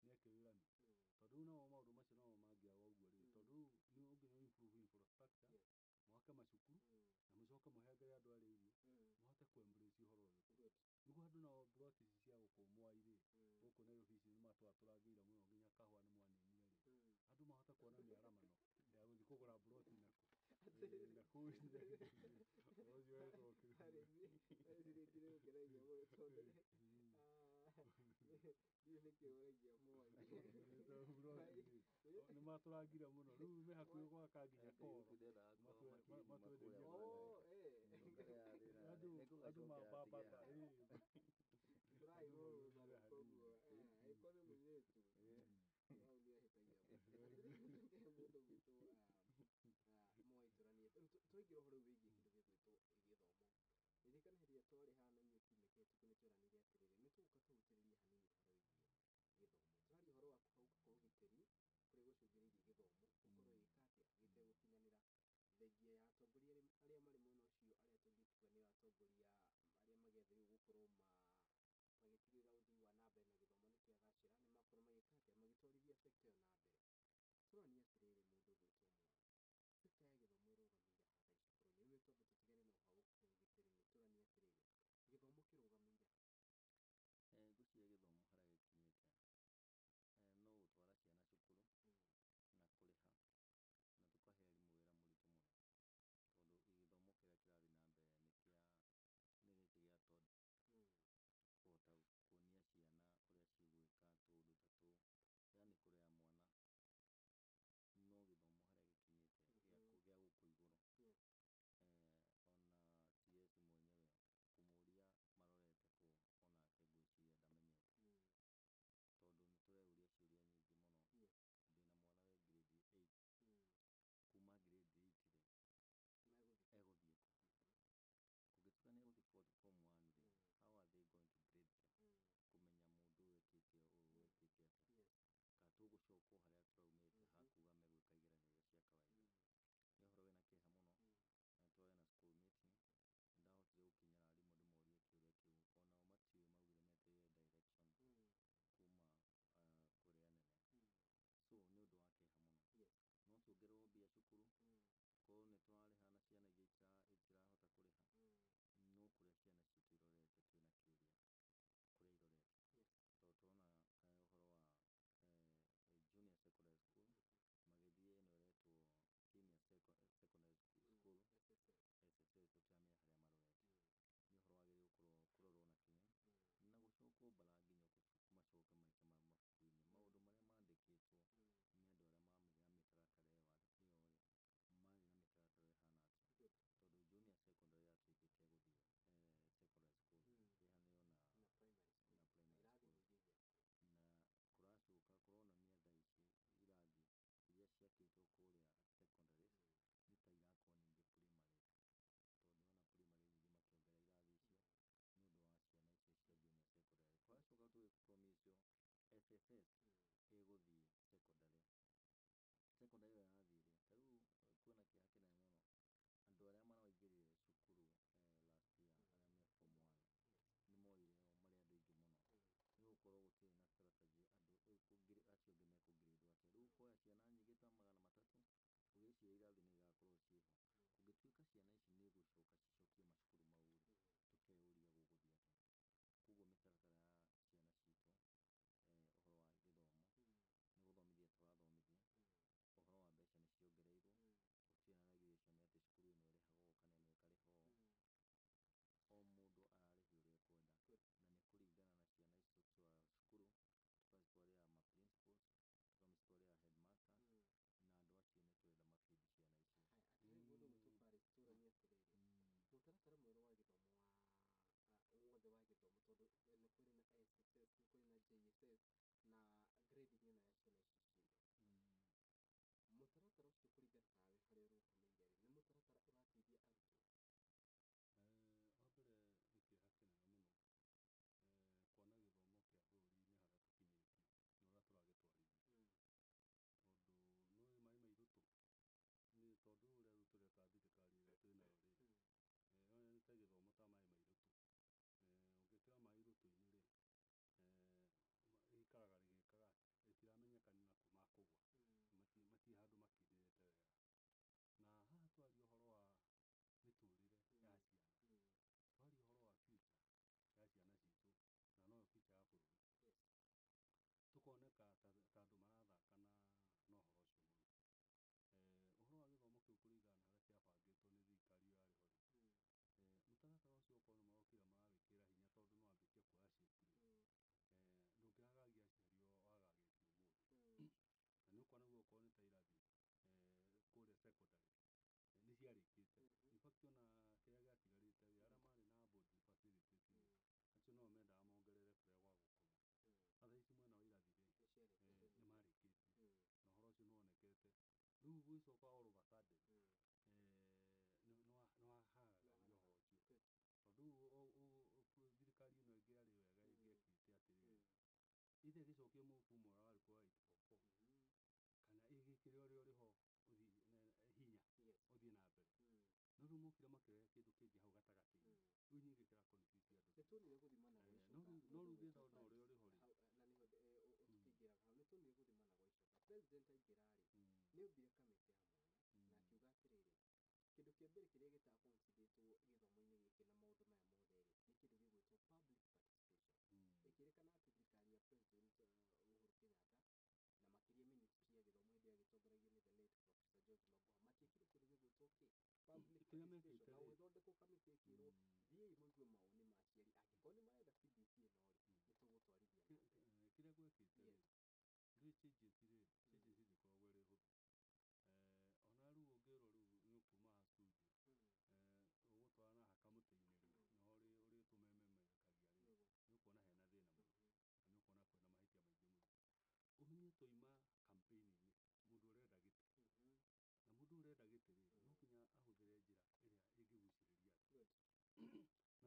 nĩ ekĩrĩrwo rami, tondũ rĩu namo maũndũ macio namo mangĩaga ũguo rĩ, tondũ rĩu no nginya improve infrastructure, mwake macukuru, na mũcoke mũhengere andũ arĩa irio, mahote kũ embrace ũhoro ũyũ, nĩguo andũ nao plot ici cia gũkũ Mwai rĩ, gũkũ Nairobi ici nĩ matwatũrangĩire mũno nginya kahũa nĩ mwaninire rĩ, andũ mahote kuona mĩaramano ya gũthiĩ kũgũra plot nakũ, nakũu nĩ matũrangire mũno, rĩu me hakuhĩ gwaka nginya koro, matwenderie andũ mambambata tũrahĩrwo rũtha koguo angĩkorwo nĩ mũirĩtu nĩ ahĩtagia mũndũ gwĩtwo Moi tũranie twaingĩra ũhoro wĩgiĩ kĩndũ gĩgwĩtwo gĩthomo, ririkana hĩndĩ ĩrĩa twarĩ haha na inyuĩ kiumia kĩhĩtũku nĩ tweranire atĩrĩrĩ nĩ tũgũka tũhutĩrĩrie hanini ũhoro wĩgiĩ gĩthomo. Tũraria ũhoro wa kũhauka kwa ũgitĩri kũrĩa gũcũngĩrĩirie gĩthomo gũkorwo gĩka atĩa gĩtegũkinyanĩra, thengia ya atongoria arĩa marĩ mwena ũcio, arĩa tũngĩkiuga nĩ atongoria arĩa magĩathĩrĩirwo gũkorwo magĩtigĩrĩra ũthii wa na mbere na gĩthomo nĩ kĩagacĩra, nĩ makorwo magĩka atĩa, magĩtwarithia sector ĩyo na mbere. Tũronia atĩrĩrĩ mũndũ ũgwĩtwo Mwaũ, sector ya gĩthomo ĩrũgamĩire ha thaa ici bũrũri-inĩ, nĩ twambe tũtigane na ũhagũku wa ũgitĩri, nĩ tũranie atĩrĩrĩ gĩthomo kĩrũgamĩire ha? Ngwĩciria gĩthomo harĩa gĩkinyĩte, no gũtwara ciana cukuru na kũrĩha na tũkahe arimũ wĩra mũritũ mũno, tondũ gĩthomo kĩrĩa kĩrathiĩ na mbere nĩ gĩkĩ gĩa toddler, kũhota kuonia ciana ũrĩa cigwĩka tũũndũ ta tũu, yani kũrera mwana, no gĩthomo harĩa gĩkinyĩte gĩa gũkũ igũrũ. Ona CS mwenyewe kũmũria marorete kũ, onake ngwĩciria ndamenyete, tondũ nĩ tũreyũria ciũria nyingĩ mũno. Ndĩna mwana wĩ grade 8, kuma grade 8 rĩ egũthiĩ kũ? Kũngĩtuĩka nĩ egũthiĩ form 1 rĩ, how are they going to grade them? Kũmenya mũndũ ũyũ ekĩte ũũ ekĩte atĩa, ka tũgũcoka o harĩa tũraumĩte hakuga megwĩka igeranio iria cia kawaida. Nĩ ũhoro wĩna kĩeha mũno, na nĩ twarĩ na school meeting, nĩ ndahotire gũkinyĩra arimũ ndĩmorie kĩũria kĩu, onao matiũĩ, maugire metereire direction kuma kũrĩ anene. So nĩ ũndũ wa kĩeha mũno, no tuongererwo mbia cukuru, korwo nĩ tũrarĩha na ciana iria itirahota kũrĩha, no kũrĩa ciana citũ irorete twĩna kĩũria kũrĩa irorete, tondũ tũrona ũhoro wa junior secondary school magĩthiĩ ĩno ĩretwo senior secondary school SSS, tũtiramenya harĩa marorete. Nĩ ũhoro wagĩrĩirwo kũrorwo na kinyi na gũcokwo mbara nginya macoke maica ma mabuku-inĩ. Maũndũ marĩa mandĩkĩtwo nĩ andũ arĩa marĩ na mĩtaratara ĩyo rĩ, marĩ na mĩtaratara ĩhana atĩa, tondũ junior secondary yatuĩkĩte gũthiĩ secondary school ĩhanĩrĩirio na primary school, na kũracoka kũronania thaa ici irathi iria ciakĩtwo kũrĩa secondary nĩ ta irakorwo ningĩ primary, tondũ ona primary nyingĩ makĩongerera irathi icio nĩ ũndũ wa ciana icio cia junior secondary. Twacoka tũgĩ-promise-o SSS ĩgũthiĩ secondary. Secondary ĩyo yathiĩ rĩ, ta rĩu kwĩna kĩeha kĩnene mũno, andũ arĩa maraingĩrire cukuru last year arĩa me form 1 nĩ morire o marĩ andũ aingĩ mũno, nĩ gũkorwo gũtirĩ na strategy andũ acio angĩ mekũ-grade atĩa. Rĩu kuoya ciana nyingĩ ta 300 ũgĩciria irathi nĩ igakorwo ciĩho. Kũngĩtuĩka ciana ici nĩ igũcoka cicokie macukuru mau rĩ, tũkeyũria gũgũthiĩ atĩa. Koguo mĩtaratara ya ciana citũ, ũhoro wa gĩthomo nĩ gũthomithia tũrathomithia, ũhoro wa mbeca nĩ ciongereirwo, gũtirĩ na regulation atĩ cukuru ĩno ĩrĩhagwo kana ĩno ĩkarĩhwo, o mũndũ ararĩhio ũrĩa ekwenda, na nĩ kũringana na ciana ici tũgĩtwara cukuru, tũgacitwarĩra ma principals, tũkamacitwarĩra headmasters, na andũ acio nĩ tũrenda ma-feed ciana icio. Atĩrĩrĩ mũndũ ũmwe tũranie atĩrĩrĩ, mũtaratara mwerũ wa gĩthomo wothe wa gĩthomo, tondũ nĩ kũrĩ na SSS, nĩ kũrĩ na JSS na grading ĩno ya ciana ici citũ, mũtaratara ũcio kũringana nawe harĩa ũrũgamĩire rĩ, nĩ mũtaratara ũrateithia arutwo? Wa mbere nĩ kĩeha kĩnene mũno kuona gĩthomo kĩa bũrũri-inĩ harĩa tũkinyĩtie na ũrĩa tũragĩtwarithia, tondũ nĩũĩ Mai Mairũ nĩ tondũ ũrĩa rĩu tũreka thirikari ĩrĩa twĩnayo rĩ, yonete gĩthomo ta Mai Mairũ, ũngĩkĩra Mai Mairũ-inĩ rĩ, rĩikaraga rĩgĩkaga atĩ, rĩtiramenyeka nĩ nakũ makũgũa, matirĩ handũ makindĩrĩte wega. Na haha twaria ũhoro wa mĩtũrĩre ya ciana, twaria ũhoro wa future ya ciana citũ, na noyo future ya bũrũri, tũkoneka ta andũ marathaka na ũhoro ũcio mũno. Ũhoro wa gĩthomo kĩu kũringana na harĩa kĩabangĩtwo nĩ thirikari ĩyo yarĩho rĩ, mũtaratara ũcio okorwo nĩ marokire marawĩkĩra hinya tondũ nĩ wambĩtie kuoya seat rĩ, ndũngĩagagia aciari wagagĩtie ũmũthĩ. Na nĩ ũkuona rĩu okorwo nĩ ta irathi kũrĩa secondary nĩ ciarĩkĩte, in fact ona kĩrĩa gĩatigarĩte rĩ, arĩa marĩ na boarding facilities rĩ, acio no mendaga mongerere kũrĩa gwa gũkoma. Na thaa ici mwena wa irathi rĩ, nĩ marĩkĩtie, na ũhoro ũcio nĩ wonekete. Rĩu gũgĩcoka all of a sudden nĩ mwega wa report 844 kana igikire uri ho uthi hinya uthie na mbere no riu mokire makirehe kindu kingi hau gatagati-ini riu nyingi kira confuse andu nitwonire guthimana gwa icoka no riu thina no uri uri ho ri na niho tukiingiraga hau nitwonire guthimana gwa icoka president aingirari ni uthire kamiti ya mwana na akiuga atiriri kindu kia mbere kiria gitakonsiditwo githomo-ini giki na maundu maya mothe ri ni kindu gigwitwo public participation ikirikana ati thirikari ya president Uhuru Kenyatta na makiria ministry ya githomo hindi agitongoragio ni the late Professor George Magoha matiekire kindu gigwitwo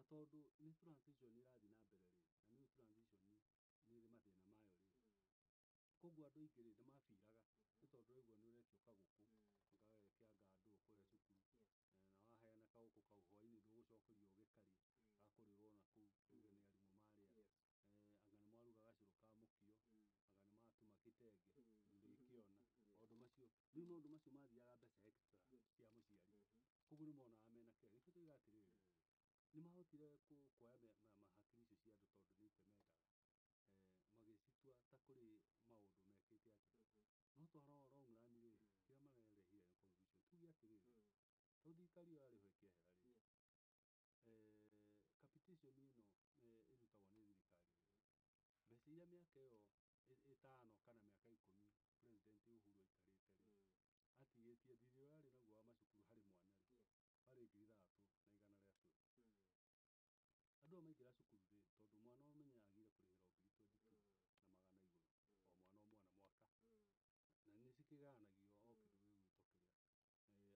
public participation na ugithondekwo kamiti ikirwo thiei muigue mawoni ma aciari angikorwo ni marenda CBC ino ri nitugutwarithia na mbere kiria gwekite ri ndui changes ri changes ndikoragwo iri huthu ona riu ungirwo riu ni ukuma studio ugutwarana hakamuti-ini riu no uri tumememekagia ri ni ukuona hena thina muno na ni ukuona kwina mahitia maingi muno umenye toima campaign-ini mundu urenda giti na mundu urenda giti ri no nginya ahuthire njira iria ingiguciriria na tondu ni transition irathi na mbere ri na ni transition ni iri mathina mayo ri koguo andu aingi ri nimabiraga ni tondu raigua ni uretio kaguku gagekianga andu kuria cukuru na waheana kaguku kau hwaini ndugucokerio ugikarie gakurirwo na kuu uge ni arimu maria anga ni mwaruga gacuru ka mukio anga ni matuma kitenge ndikiona maundu macio riu maundu macio mathiaga mbeca extra cia muciari koguo ni monaga mena kĩo nikio tuiga atiriri ni mahotire kuoya mahakiri icio cia andu tondu ni itemendaga magicitua ta kuri maundu mekite atia no twara long run ri kiria marerehire ni confusion tuge atiriri tondu thirikari iyo yariho ikiehera ri capitation ino irutagwo ni thirikari mbeca iria miaka iyo 5 kana miaka 10 president Uhuru aikarite ri atigitie thithi uria ari naguo wa macukuru hari mwana ri wari 3,120 andu maingira cukuru ri tondu mwana umenya agire kurihirwo 22 na magana iguru o mwana mwaka na ni cikiganagio o kindu gigwitwo kiria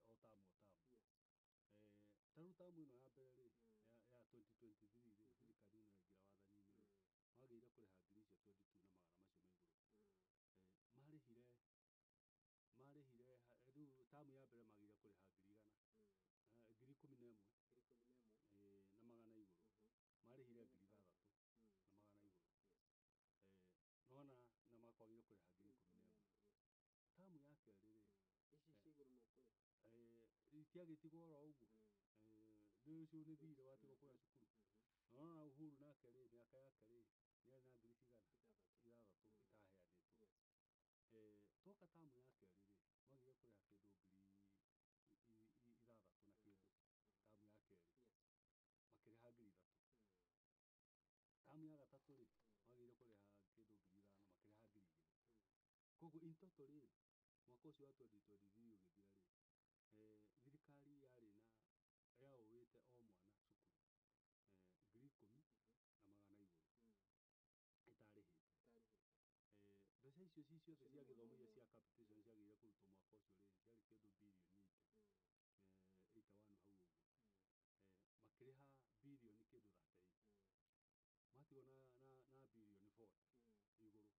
o tamu taru tamu ino ya mbere ri ya 2023 ri thirikari ino yaingira wathani-ini ri magire kuriha ngiri icio 22 na magana macio me iguru marihire riu tamu ya mbere magire kuriha ngiri 11 na magana iguru marihire ngiri 6 na magana iguru nona na makwagire kuriha ngiri 11 tamu ya keri ri ici cia iguru no kuriha itiagitigwo oro uguo riu ucio ni thire watigwo kuria cukuru nona Uhuru nake ri miaka yake ri ni ari na ngiri cigana 6 itaheanitwo toka tamu ya keri ri magire kuriha kindu ngiri 6 na kindu tamu ya keri makiriha ngiri 3 tamu ya gatatu ri magire kuriha kindu ngiri 5 makiriha ngiri 2 koguo in total ri mwaka ucio wa 2023 ugithira ri thirikari yari na yauyite o mwana cukuru ngiri 10 na magana iguru itarihite mbeca icio ci ciothe cia githomo iria cia capitation ciagire kurutwo mwaka ucio ri ciari kindu birioni 81 hau uguo makiriha birioni kindu 38 matigwo na birioni 40 iguru na cukuru ici ri ni urenda mwarimu arute wira na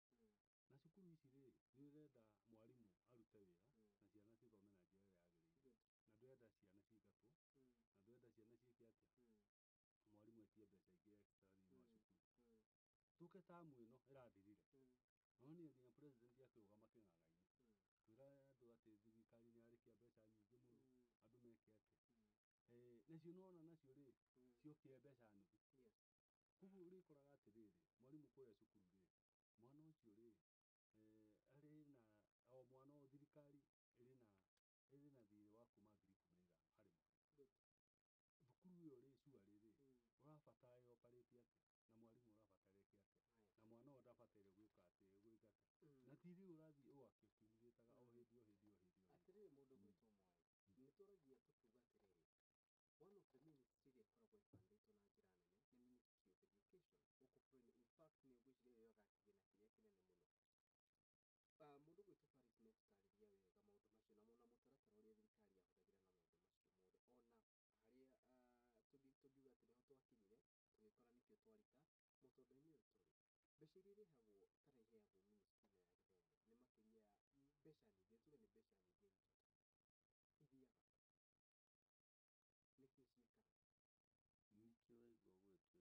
ciana cithome na njira iria yagirire na ndurenda ciana cingatwo na ndurenda ciana ciike atia mwarimu etie mbeca ingĩ extra thĩinĩ wa cukuru tuke tamu ino irathirire no ni nginya president akirugama king'ang'a-ini kwira andu ati thirikari ni yarikia mbeca nyingĩ muno andu meke atia nacio nona nacio ri ciokire mbeca nuthu koguo urikoraga atiriri mwarimu kuria cukuru ri mwana ucio ri ari na o mwana o thirikari iri na thirĩ wa kuma ngiri 15 hari mwana thukuru iyo ri sure ri urabatara ioperate atia na mwarimu urabatara eke atia na mwana uyu ndabataire gwika atia na ti riu urathi accumulate o hindi atiriri mundu gwitwo mwai ni twaragia tukiuga atiriri one of the ministry iria ikoragwo ibanditwo na njira nene ni ministry of education guku bũrũri in fact ni ngwiciria yo yagatigina kiria kinene muno mundu gwitwo Paris ni tutariria wega maundu macio na mutaratara uria thirikari yahuthagira na maundu macio mothe ona haria tungiuga ati niho twakinyire tugikora nikio twarita mutondo-ini uyu turi mbeca iria irĩhagwo kana iheagwo ministry-inĩ ya gĩthomo nĩ makĩria mbeca nyingĩ,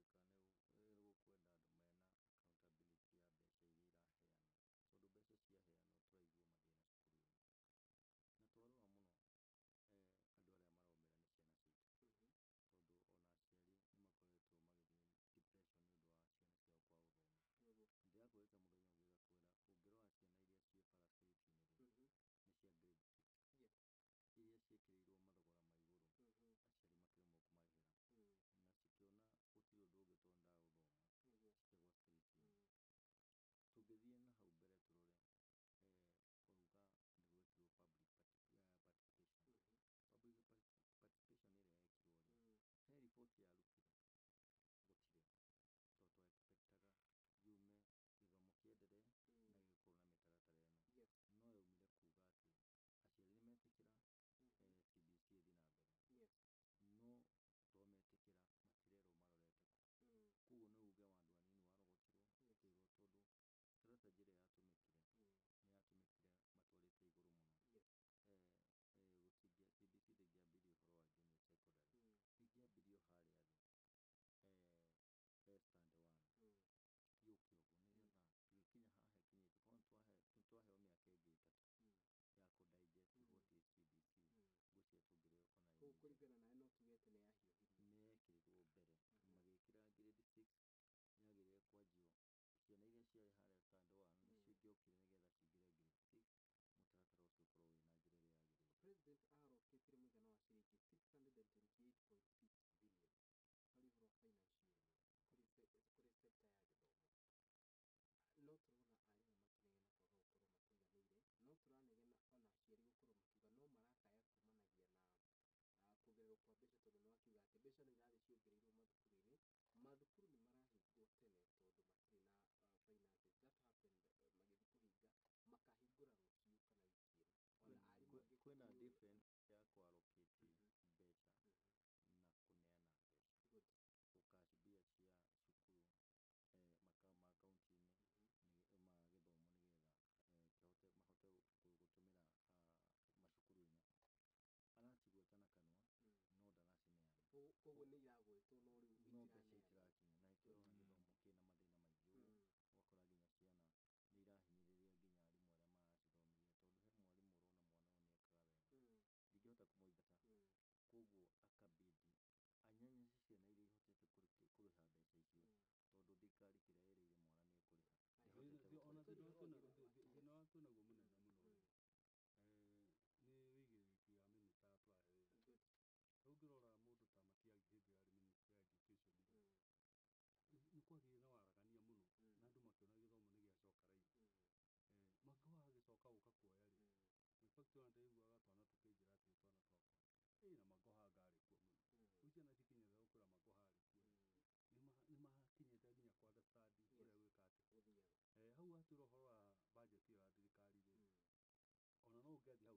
tuge nĩ mbeca nyingĩ njũru, ithiaga nĩkĩo ciĩkaga. Nĩkĩo waigua gũgĩtuĩka nĩ gũkwenda andũ mena accountability ya mbeca iria iraheanwo, tondũ mbeca ciaheanwo tũraigua mathĩna cukuru-inĩ, na twarora mũno andũ arĩa maromĩra nĩ ciana citũ, tondũ ona aciari nĩ makoretwo magĩthiĩ depression nĩ ũndũ wa ciana ciao kwaga gũthoma. Ndĩrakũrĩte mũthenya ũngĩ ngakwĩra ũngĩrora ciana iria ciĩ parakyte-inĩ rĩu nĩ cia grade 6 iria ciĩkĩrĩirwo mathogora ma igũrũ, aciari makĩremwo kũmarĩhĩra na cikĩona gũtirĩ ũndũ ũngĩ tondũ ndagũthoma, cikagwa street-inĩ. Tũngĩthiĩ na hau mbere tũrore wauga nĩ gwekirwo public participation. Public participation ĩrĩa yekirwo rĩ, he riboti yarutire gũtirĩ, tondũ twa expectaga yume gĩthomo kĩenderee na gĩgĩkorwo na mĩtaratara ĩno, no yaumire kuga atĩ aciari nĩ metĩkĩra CBC ĩthiĩ na mbere, no to metĩkĩra matirerwo marorete kũ. Koguo nĩ uge wa andũ anini warogotirwo ũkĩrwo, tondũ strategy ĩrĩa yatũmĩkire nĩ yatũmĩkire matwarĩte igũrũ mũno. CBC ndĩngĩambirie ũhoro wa junior secondary, ĩngĩambirio harĩa thĩ stand 1 yũke ũguo, nĩgetha tũgĩkinya haha ĩkinyĩte, korwo nĩ twaheo mĩaka ĩngĩ 3 ya kũ digest what is CBC, ngwĩciria tũngĩrĩoka na koguo kũringana nawe no tuge atĩ nĩ yahiũhirio, nĩ yekĩrirwo mbere magĩkĩra grade 6 yagĩrĩire kwanjio. Ciana iria ciarĩ harĩa stand 1 nĩcio ingĩokire nĩgetha cingĩre grade 6, mũtaratara ũcio ũkorwo wĩna njĩra ĩrĩa yagĩrĩire. President arokĩtire mũigana wa ciringi 628.6 billion harĩ ũhoro wa financial kũrĩ sector ya gĩthomo. No tũrona arimũ makĩnegena kwaga gũkorwo makĩiganĩire, no tũranegena ona aciari gũkorwo makiuga no marakaya kumanagia na kuongererwo kwa mbeca, tondũ nĩ wakiuga atĩ mbeca nĩ irathiĩ ciongereirwo mathukuru-inĩ, mathukuru nĩ marahingwo tene tondũ matirĩ na finances. That happened magĩthiĩ kũhinga makahingũra rũciũ kana wiki ĩno. Ona arimũ angĩ kwĩna difference ya kuallocate mbeca na kũneana mbeca. Gũcash mbia cia cukuru makaunti-inĩ ma gĩthomo nĩgetha mahote gũtũmĩra macukuru-inĩ, aracigweta na kanua no ndaracineana. Koguo nĩ iragwetwo no rĩu itirakinya, na nĩkĩo ũrona gĩthomo kĩna mathĩna maingĩ ũguo. Ũgakora nginya ciana nĩ irahinyĩrĩria nginya arimũ arĩa maracithomithia, tondũ he mwarimũ ũrona mwana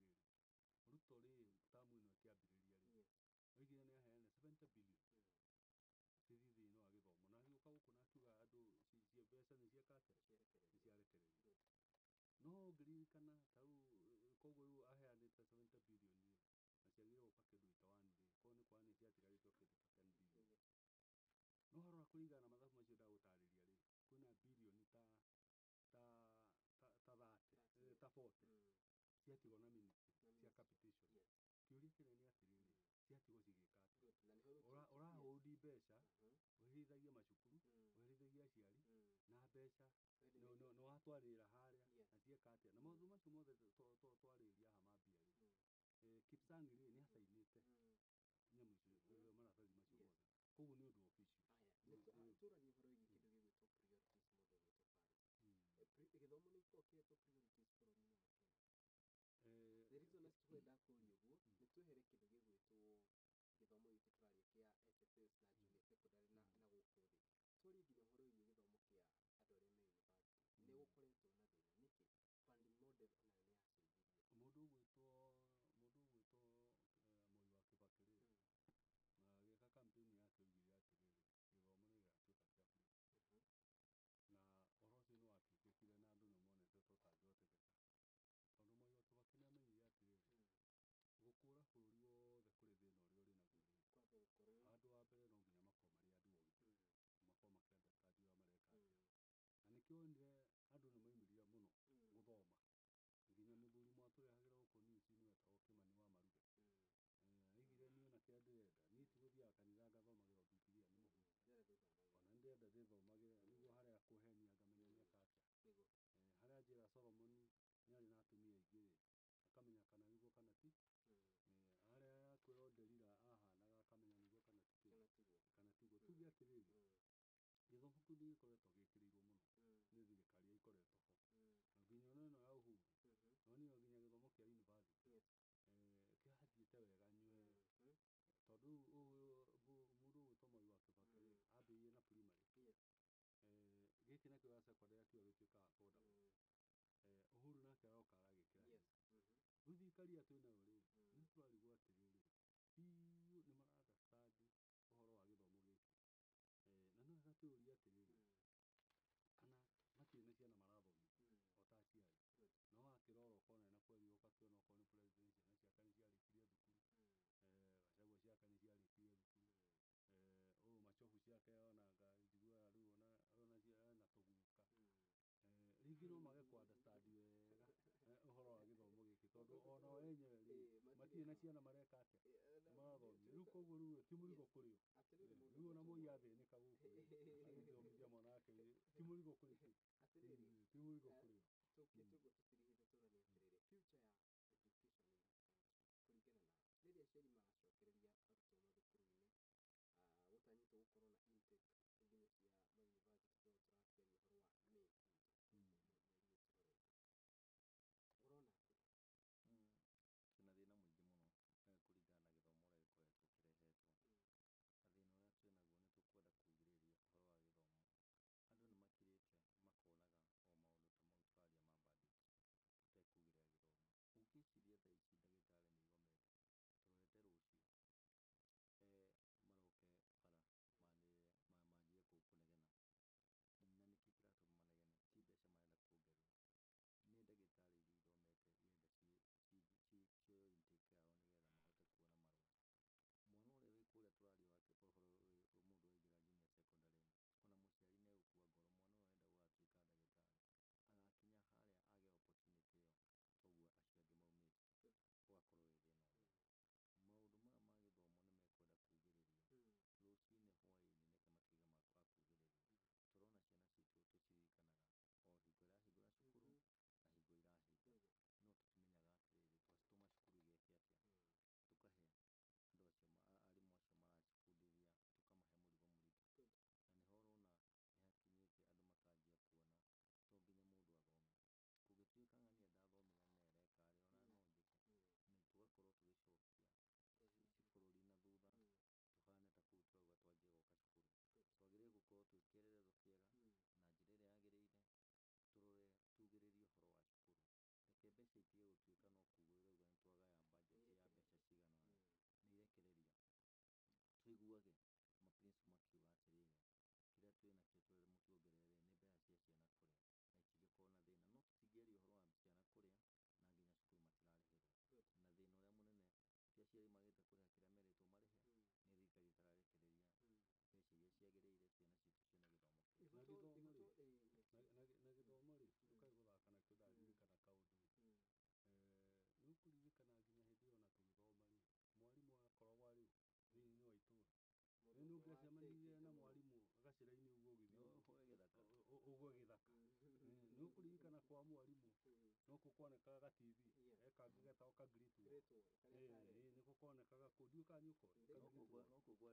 ũyũ nĩ ekaga wega ndingĩhota kũmũingata, koguo akabidi anyanyace ciana iria ihotete kũrĩha mbeca icio, tondũ thirikari kĩrĩa ĩrĩire mwana nĩ ĩkũrĩha. Thĩna wa twĩnaguo mũnene mũno rĩ, nĩ wĩigĩrĩrĩki wa minister tũrahe wĩra. Rĩu ũngĩrora mũndũ ta Matiang'i hĩndĩ ĩrĩa arĩ minister ya education rĩ, nĩ kwagĩire na waragania mũno na andũ makĩona gĩthomo nĩ gĩacoka raithi. Magoha agĩcoka gũka kuoya rĩ, in fact ona ndĩraiguaga twana tũkĩnjĩra atĩ twana twakwa na Magoha ngarĩ kuo mũno. Rĩu ciana cikinyĩte gũkwĩra Magoha arĩ kuo nĩ makinyĩte nginya ku understand ũrĩa gwĩka atĩa. Hau watuĩra ũhoro wa budget ĩyo ya thirikari rĩ, ona no ũngĩathiĩ hau makĩria uge atĩrĩrĩ, Ruto rĩ tamu ĩno ĩkĩambĩrĩria rĩ, oigire nĩ aheane 70 billion thĩinĩ thĩ-inĩ wa gĩthomo, na agĩũka gũkũ na akiuga andũ mbeca nĩ cieka atĩa, nĩ ciarekererio. No ũngĩririkana ta rĩu, koguo rĩu aheanĩte 70 billion rĩ, na ciagĩrĩirwo gũka kĩndũ itawani rĩ, korwo nĩ kwani ciatigarĩtwo kĩndũ ta 10 billion. No harora kũringana na mathabu macio ndagũtarĩria rĩ, kwĩna birioni ta 40 ciatigwo na ministry cia capitation. Kĩũria kĩnene nĩ atĩrĩrĩ, ciatigwo cigĩka atĩa? Ũrahũndi mbeca, ũhĩrithagia macukuru, ũhĩrithagia aciari na mbeca nĩ watwarĩrĩra harĩa na cieka atĩa? Na maũndũ macio mothe twarĩrĩria haha ma mbia rĩ, Kipsang rĩ nĩ acainĩte nyamũ icio, maratathi macio mothe, koguo nĩ ũndũ official. Tũranie ũhoro wĩgiĩ kĩndũ gĩgwĩtwo priorities mũthuri witũ Farouk. Gĩthomo nĩ gĩkoragwo kĩhetwo priorities bũrũri-inĩ wa Kenya. The reason tũkwenda kũũria ũguo nĩ twehere kĩndũ gĩgwĩtwo gĩthomo gĩkĩ tũraria kĩa SSS na junior secondary na gũkũ thĩ. Tũarie nginya ũhoro wĩgiĩ gĩthomo kĩa andũ arĩa me university. Nĩ gũkoretwo na thĩna nĩkĩ? Funding model onayo nĩ yacenjirio. Mũndũ ũgwĩtwo Mwai wa Kĩbakĩ rĩ, agĩka campaign yake oigire atĩrĩrĩ, gĩthomo nĩ gĩgatuĩka kĩa bure. mũciĩ nĩ wetagwo Kĩmani wa Maruge. Aigire niĩ ona kĩrĩa ndĩrenda niĩ ti gũthiaga kanitha ngathomagĩra Bibilia nĩ mũhunjia, ona nĩ ndĩrenda ndĩthomagĩre nĩguo harĩa kũhenia ngamenya nĩ eka atĩa. Harĩa njĩra Solomoni nĩ arĩ na atumia aingĩ-rĩ, akamenya kana nĩguo kana ti, harĩa kwĩrwo Delila ahanaga akamenya nĩguo kana ti kĩĩ, kana tiguo. Tuge atĩrĩrĩ, gĩthomo kĩu nĩ gĩkoretwo gĩkĩrĩirwo mũno nĩ thirikari iria ikoretwo ho, na nginya ĩno ya Uhuru, no niĩ nginya gĩthomo kĩa university kĩrathiĩte wega nyue, tondũ mũndũ ũgwĩtwo Mwai wa Kĩbakĩ-rĩ ambĩrĩirie na primary, gĩkĩ nakĩo gĩa secondary kĩo gĩtuĩkaga kwenda mũno. Uhuru nake aroka agagĩkĩra hinya. Rĩu thirikari ĩrĩa twĩnayo-rĩ, nĩ tũrarigwo atĩrĩrĩ, biũ nĩ mara understand ũhoro wa gĩthomo gĩkĩ, na nĩ wega twĩyũrie atĩrĩrĩ, kana matirĩ na ciana marathomithia o ta aciari, no wakĩrora ũkona na kweri ũgakĩona okorwo nĩ president ciana ciake nĩ ciarĩkirie thukuru, Gachagua ciake nĩ ciarĩkirie thukuru, Machogu ciake onanga njiguaga rĩu ona ena tũguka, rĩngĩ no mage kũ understand wega ũhoro wa gĩthomo gĩkĩ, tondũ onao enyewe-rĩ matirĩ na ciana mareka atĩa, marathomithia. Rĩu koguo rĩu ti mũrigo kũrĩ o, rĩu ona Moi athĩnĩka gũkũ-rĩ agĩthomithia mwana wake ti mũrigo kũrĩ kĩ, ti mũrigo kũrĩ o. Tũkĩte ũguo tũtirigĩte tũranie atĩrĩrĩ, future ya education in this country kũringana nawe, rĩrĩa aciari maracokereria arutwo mathukuru-inĩ, gũtanyĩtwo gũkorwo na intake nginya cia mayunivasĩtĩ tondũ tũrakĩaria ũhoro wa May mweri ũtigarĩte, ũrona atĩrĩ? Twĩna thĩna mũingĩ mũno kũringana na gĩthomo ũrĩa gĩkoretwo kĩrehetwo, na thĩna ũrĩa twĩnaguo nĩ tũkwenda kugirĩrĩria ũhoro wa gĩthomo. Andũ nĩ makirĩte makonaga o maũndũ ta mau tũraria ma banditũ tũtekugĩrĩra gĩthomo. Ũngĩciria thaa ici ndagĩtarĩ nĩ igomete, tũrorete rũciũ maroke bara manjie kũnegena, na nĩkĩ kĩratũma manegene, ti mbeca marenda kuongererwo, nĩ ndagĩtarĩ iria ithomete irenda cioywo intake yao nĩgetha mahote kuona marũa. Mwana ũrĩa wĩ kũrĩa tũraria wake ũhoro mũndũ waingĩra junior secondary, ona mũciari nĩ egũkua ngoro, mwana ũyũ arenda gũgatuĩka ndagĩtarĩ, agakinya harĩa age opportunity ĩyo, toguo acio angĩ maumĩte, ũgakorwo wĩ thĩna ũmwe. Maũndũ maya ma gĩthomo nĩ mekwenda kugĩrĩrio, rũcinĩ hwaĩ-inĩ reke matuĩke ma kugĩrĩrio. Tũrona ciana citũ tũciririkanaga o hingo ĩrahingũra cukuru na hingo irahinga, no tũtimenyaga atĩrĩrĩ, twacitũma cukuru igeke atĩa, tũkahe andũ acio arimũ acio maracibundithia tũkamahe mũrigo mũritũ, na nĩho ũrona nĩ hakinyĩte andũ makanjia kuona to nginya mũndũ athome, kũngĩtuĩka ng'ania ndathomire na nĩareka-rĩ ona no njĩke, na tũgakorwo tũgĩcokia bũrũri na thutha, tũhane ta kũu twauga twanjie gwaka cukuru. Twagĩrĩire gũkorwo twĩ kĩelelezo kĩega na njĩra ĩrĩa yagĩrĩire, tũrore tugĩrĩrie ũhoro wa cukuru, reke mbeca itige gũtuĩka no kugwo irauga nĩ twagaya budget ya mbeca cigana ũna, nĩ irekereria, tũiguage ma principal makiuga atĩrĩrĩ, kĩrĩa twĩnakĩo tũrenda mũkĩongerere nĩ mbeca cia ciana kũrĩa, na itingĩkorwo na thĩna, no tũtingĩaria ũhoro wa ciana kũrĩa na nginya cukuru matirarĩhĩrwo, na thĩna ũrĩa mũnene ti aciari magĩte kũrĩha kĩrĩa merĩtwo marĩhe, nĩ thirikari ĩtararekereria mbeca iria ciagĩrĩire ciana citũ cione gĩthomo kĩega. Na gĩthomo-rĩ, ndũkage gũthaka nakĩo ndaririkana kaũndũ, nĩ ũkũririkana nginya hĩndĩ ĩyo ona tũgĩthoma-rĩ, mwarimũ akoragwo arĩ thĩinĩ wa itũra, rĩu nĩ ũngĩacemanirie na mwarimũ gacĩra-inĩ ũguo ũgĩthiĩ ũguo gĩthaka, nĩ ũkũririkana kwa mwarimũ no kuonekaga ga TV kangĩ getagwo ka Great Wall,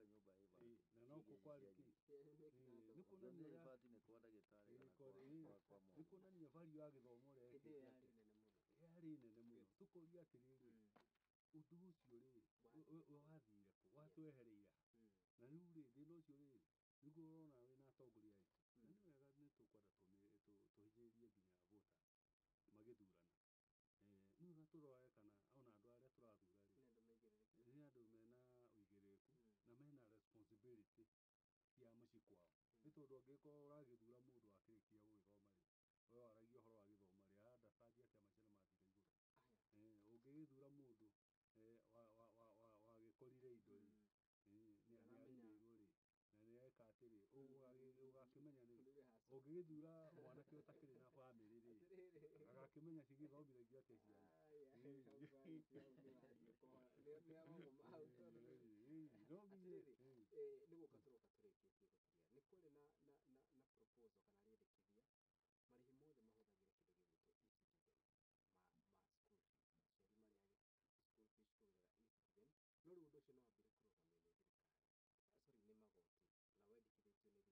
nĩko konekaga kũu, ndiũĩ kana nĩ ũkona, no kũu kwarĩ nyũmba ĩ bati, na no kũu kwarĩ kĩ, nĩ kuonania bati nĩ kwa ndagĩtarĩ kana kwa mwarimũ, nĩ kuonania value ya gĩthomo ũrĩa yarĩ nene mũno. Tũkoria atĩrĩrĩ, ũndũ ũcio-rĩ wathire kũ, watwehereire ha, na rĩu-rĩ thĩna ũcio-rĩ nĩguo ũrona wĩna atongoria aitũ, na nĩ wega nĩ tũkwenda tũhinyĩrĩrie nginya voters magĩthurana, nĩ wega tũrore kana ona andũ arĩa tũrathura-rĩ nĩ andũ mena ũigĩrĩrĩku na mena responsibility cia mũciĩ kwao, nĩ tondũ angĩkorwo ũragĩthura mũndũ wakĩrĩkia gũgĩthoma-rĩ, we waragia ũhoro wa gĩthomo-rĩ, ara understand atĩa maica nĩ mathire igũrũ, ũngĩgĩthura mũndũ wagĩkorire indo-rĩ, nĩ arĩmĩirwo-rĩ, na nĩ areka atĩrĩ, ũgakĩmenya nĩ ũngĩgĩthura mwanake ũtakĩrĩ na bamĩrĩ rĩ, agakĩmenya cigĩthomithagia atĩa ciana. Nĩgũka tũroka tũrĩkĩtie gũtumia nĩ kũrĩ na proposal kana rĩendekithia marĩhi mothe mahũthagĩra kĩndũ gĩgwĩtwo e-citizen ma school fees, aciari marĩhage school fees kũgerera e-citizen, no rĩu ũndũ ũcio no wambire kũrũgamio nĩ thirikari, sorry nĩ magoti, na wendekithĩtio nĩ thirikari kũgerera president na ministry ya education. Kũngĩkinya nĩ ta hau ta mũndũ ũgwĩtwo Farouk, mũhoro waku wa mũico rĩ,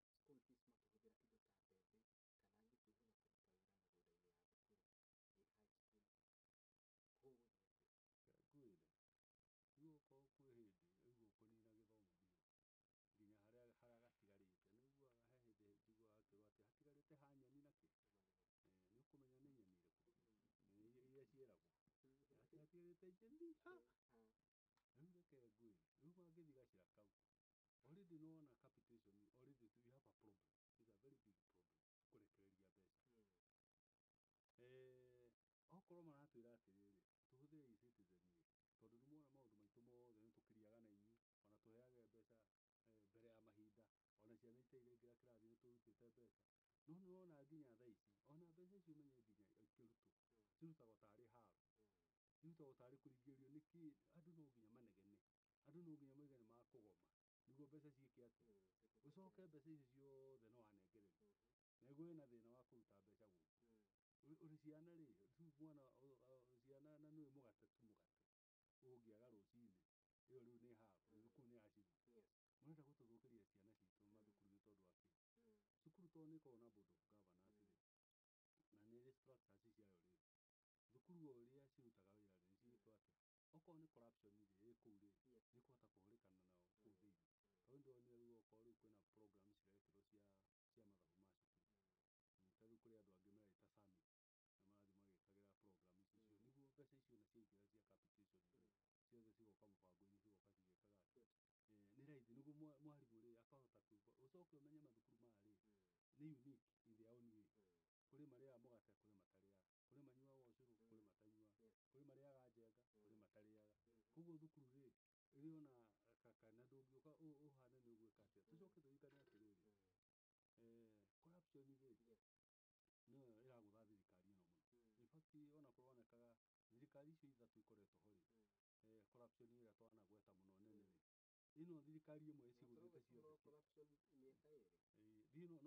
aciari arĩa marĩhaga school fees makĩhũthĩra indo ta mbembe kana angĩ kwĩhũga kũruta wĩra mĩgũnda-inĩ ya thukuru ĩ high school, kũgũthiĩ atĩa? Ngwĩre rĩu okorwo kwĩ hĩndĩ rĩu ũkũnina gĩthomo biũ nginya harĩa gatigarĩte, nĩũiguaga he hĩndĩ njiguaga akĩrwo atĩ hatigarĩte ha nyeni na kĩ, nĩ ũkũmenya nĩ nyeni irĩkũ iria ciĩragwo atĩ hatigarĩte nyeni ha. Rĩu reke ngwĩre rĩu mangĩthiĩ gacĩra kau already nĩwona capitation already we have a problem, it's a very big problem kũrekereria mbeca. Okorwo maratwĩra atĩrĩrĩ tũhũthĩre e-citizen rĩ, tondũ nĩmuona maũndũ maitũ mothe nĩtũkiriaga na inyuĩ, ona tũheage mbeca mbere ya mahinda, ona ciana itairĩngĩra kĩrathi nĩtũrutĩte mbeca, no nĩwona nginya thaa ici ona mbeca icio menye nginya ikĩrutwo cirutagwo tarĩ haro, cirutagwo tarĩ kũringĩrĩrio nĩkĩ, andũ no nginya manegene, andũ no nginya moige nĩmakũgoma nĩguo mbeca ciĩke atĩa, ũcoke mbeca icio ciothe no wanengererio, na ĩguo wĩna thĩna wa kũruta mbeca gũkũ ũrĩ ciana rĩ, rĩu mwana ciana na nĩũĩ mũgate ti mũgate ũngĩaga rũcinĩ, ĩyo rĩu nĩ haro, thukuru nĩyacirwo. Mũrenda gũtũthũkĩria ciana citũ mathukuru nĩ tondũ wa kĩ? Cukuru to nĩkoragwo na board of governors rĩ, na nĩrĩ structures ciayo rĩ, thukuru o ũrĩa cirutaga wĩra rĩ nĩcigĩtwo atĩa, okorwo nĩ corruption rĩ kũu rĩ nĩũkũhota kũhũrĩkana nao kũu thĩinĩ. Tondũ nĩndĩronire rĩu okorwo rĩu kwĩna program cirekĩrwo cia mathabu ma cukuru, ta rĩu kũrĩ andũ angĩ mareta summit na marathiĩ magĩkagĩra program icio nĩguo mbeca icio ciaingĩra cia capitation rĩ ciothe cigoka mũbango-inĩ cigoka cigĩkaga atĩa, nĩ raithi nĩguo mwarimũ rĩ akahota kũigua. Ũcoke ũmenye mathukuru maya rĩ nĩ unique in their own way, kũrĩ marĩaga mũgate kũrĩ matarĩaga, kũrĩ manyuaga ũcũrũ kũrĩ matanyuaga, kũrĩ marĩaga njenga kũrĩ matarĩaga, koguo thukuru rĩ ĩrĩ ona kana ndũngĩũka ũhane nĩ ũgwĩka atĩa. Tũcoke tũririkane atĩrĩrĩ, corruption rĩ nĩyo ĩragũtha thirikari ĩno mũno. In fact ona kũronekaga thirikari icio ithatũ ikoretwo ho rĩ, corruption ĩrĩa twanagweta mũno nene rĩ, ĩno thirikari ĩmwe ĩcigũthĩte ciothe,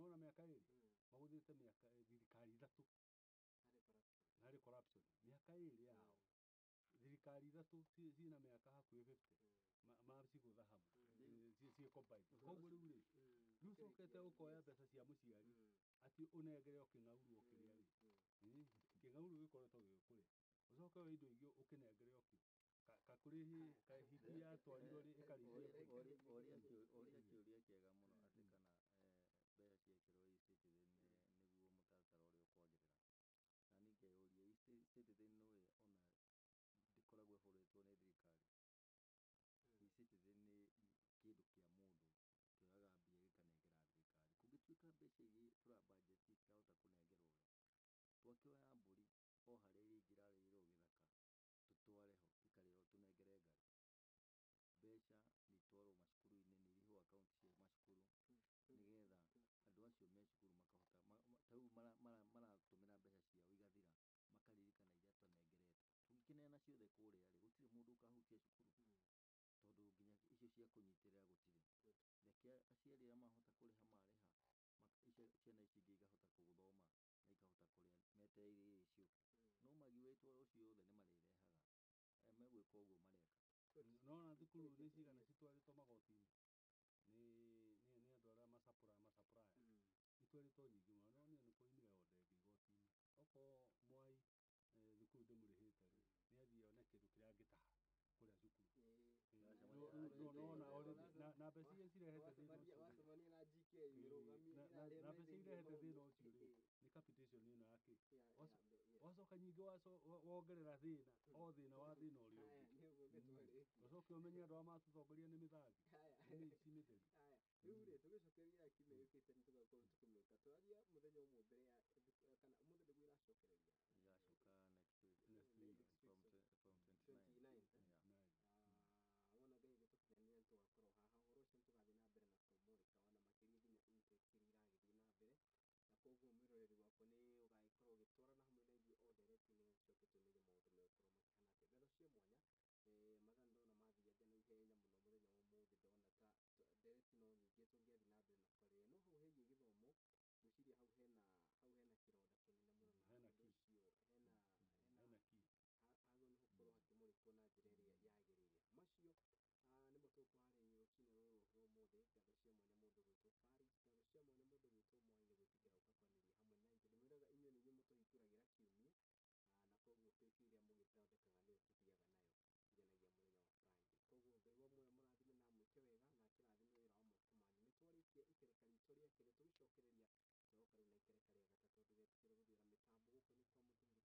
nona mĩaka ĩrĩ magũthĩte thirikari ithatũ harĩ corruption, mĩaka ĩrĩ yao thirikari ithatũ ciĩna mĩaka hakuhĩ 50 macigũtha hamwe ciĩ combined. Koguo rĩu rĩ rĩu ũcokete ũkoya mbeca cia mũciari atĩ ũnengere o kĩng'aurũ o kĩrĩa rĩ, kĩng'aurũ gĩkoretwo gĩgĩkũrĩa, ũcoke woe indo ingĩ ũkĩnengere o kĩ, kakũrĩhĩ kahiti yatwarirwo rĩ ĩkarĩhio. Oria kĩũria kĩega mũno atĩ kana mbeca ciekĩrwo e-citizen nĩguo mũtaratara ũrĩa ũkwagĩrĩra, na niĩ ngeyũria e-citizen nĩ ona ndĩkoragwo ĩhũrĩtwo nĩ thirikari. E-citizen nĩ kĩndũ kĩa mũndũ kĩoyaga mbia gĩkanengera thirikari. Kũngĩtuĩka mbeca iria tũrabudget citirahota kũnengerwo rĩ, twakĩoya mbũri o harĩa ĩngĩ ĩrarĩrĩrwo gĩthaka tũtware ho ikarĩrwo tũnengere Ngai. Mbeca nĩitwarwo macukuru-inĩ, nĩirĩhwo akaunti cia macukuru nĩgetha andũ acio me cukuru makahota ta rĩu maratũmĩra mbeca ciao igathira makaririkana iria twanengerete. Tũngĩkĩneana ciothe kũrĩa rĩ gũtirĩ mũndũ ũkahutia cukuru, tondũ nginya icio cia kũnyitĩrĩra gũtirĩ. Reke aciari arĩa mahota kũrĩha marĩha, ciana ici ingĩ ikahota gũthoma na ikahota kũrĩa metereire irio ciũke, no magiũĩtwo ũcio wothe nĩmarĩrehaga, megwĩka ũguo mareka. Nona thukuru nĩ cigana citwarĩtwo magoti-inĩ nĩ andũ arĩa macapuraya itwarĩtwo nyingĩ mũno, no niĩ nĩkũrĩ o ndengĩ igoti-inĩ. Okorwo Mwai thukuru ndĩmũrĩhĩte rĩ nĩathiĩ one kĩndũ kĩrĩa angĩtaha kũrĩa cukuru, na mbeca iria cirehete thĩna ũcio rĩ nĩ capitation ĩno ya kĩ, wacoka ningĩ wongerera thĩna o thĩna wa thĩna ũrĩa ũngĩ, ũcoke ũmenye andũ arĩa matũtongoria nĩ mĩthambia nĩ mĩici mĩtheri. Rĩu rĩ tũgĩcokereria kiumia gĩũkĩte nĩtũgakorwo tũkĩmĩka, tũraria mũthenya ũmwe mbere ya kana ũmũthĩ nĩguo iracokereria, igacoka next week. tũngĩathi na mbere na kwarĩrĩria no hau hegie gĩthomo ngwĩciria hau hena kĩronda kĩnene mũno na ũndũ ũcio hena hagĩrĩirwo nĩ gũkorwo hakĩmũrĩkwo na njĩra ĩrĩa yagĩrĩire. Macio nĩmo tũkwarĩrĩria rũcinĩ rũrũ rwa ũmũthĩ. Ngatho cia mwanya mũndũ gwĩtwo Faris, ngatho cia mwanya mũndũ gwĩtwo Mwangi gwĩtĩkĩra gũka kwanĩrĩria hamwe na ithuĩ. Ndĩmwĩraga inyuĩ nĩ inyuĩ mũtũhingũragĩra kiumia na koguo keki ĩrĩa mũgĩthondekaga nĩyo tũthiaga nayo nginyagia mũthenya wa Friday. Koguo Ngai wa muoyo mũrathime na mwĩke wega na akĩrathime wĩra wa moko manyu. Nĩ twarĩkia ikereka ritũ rĩa kerĩ, tũgĩcokereria tũroka rĩu na ikereka rĩa gatatũ, ndũgetĩkĩre gũthiĩra mĩtambo gũkũ nĩ kwa mũthuri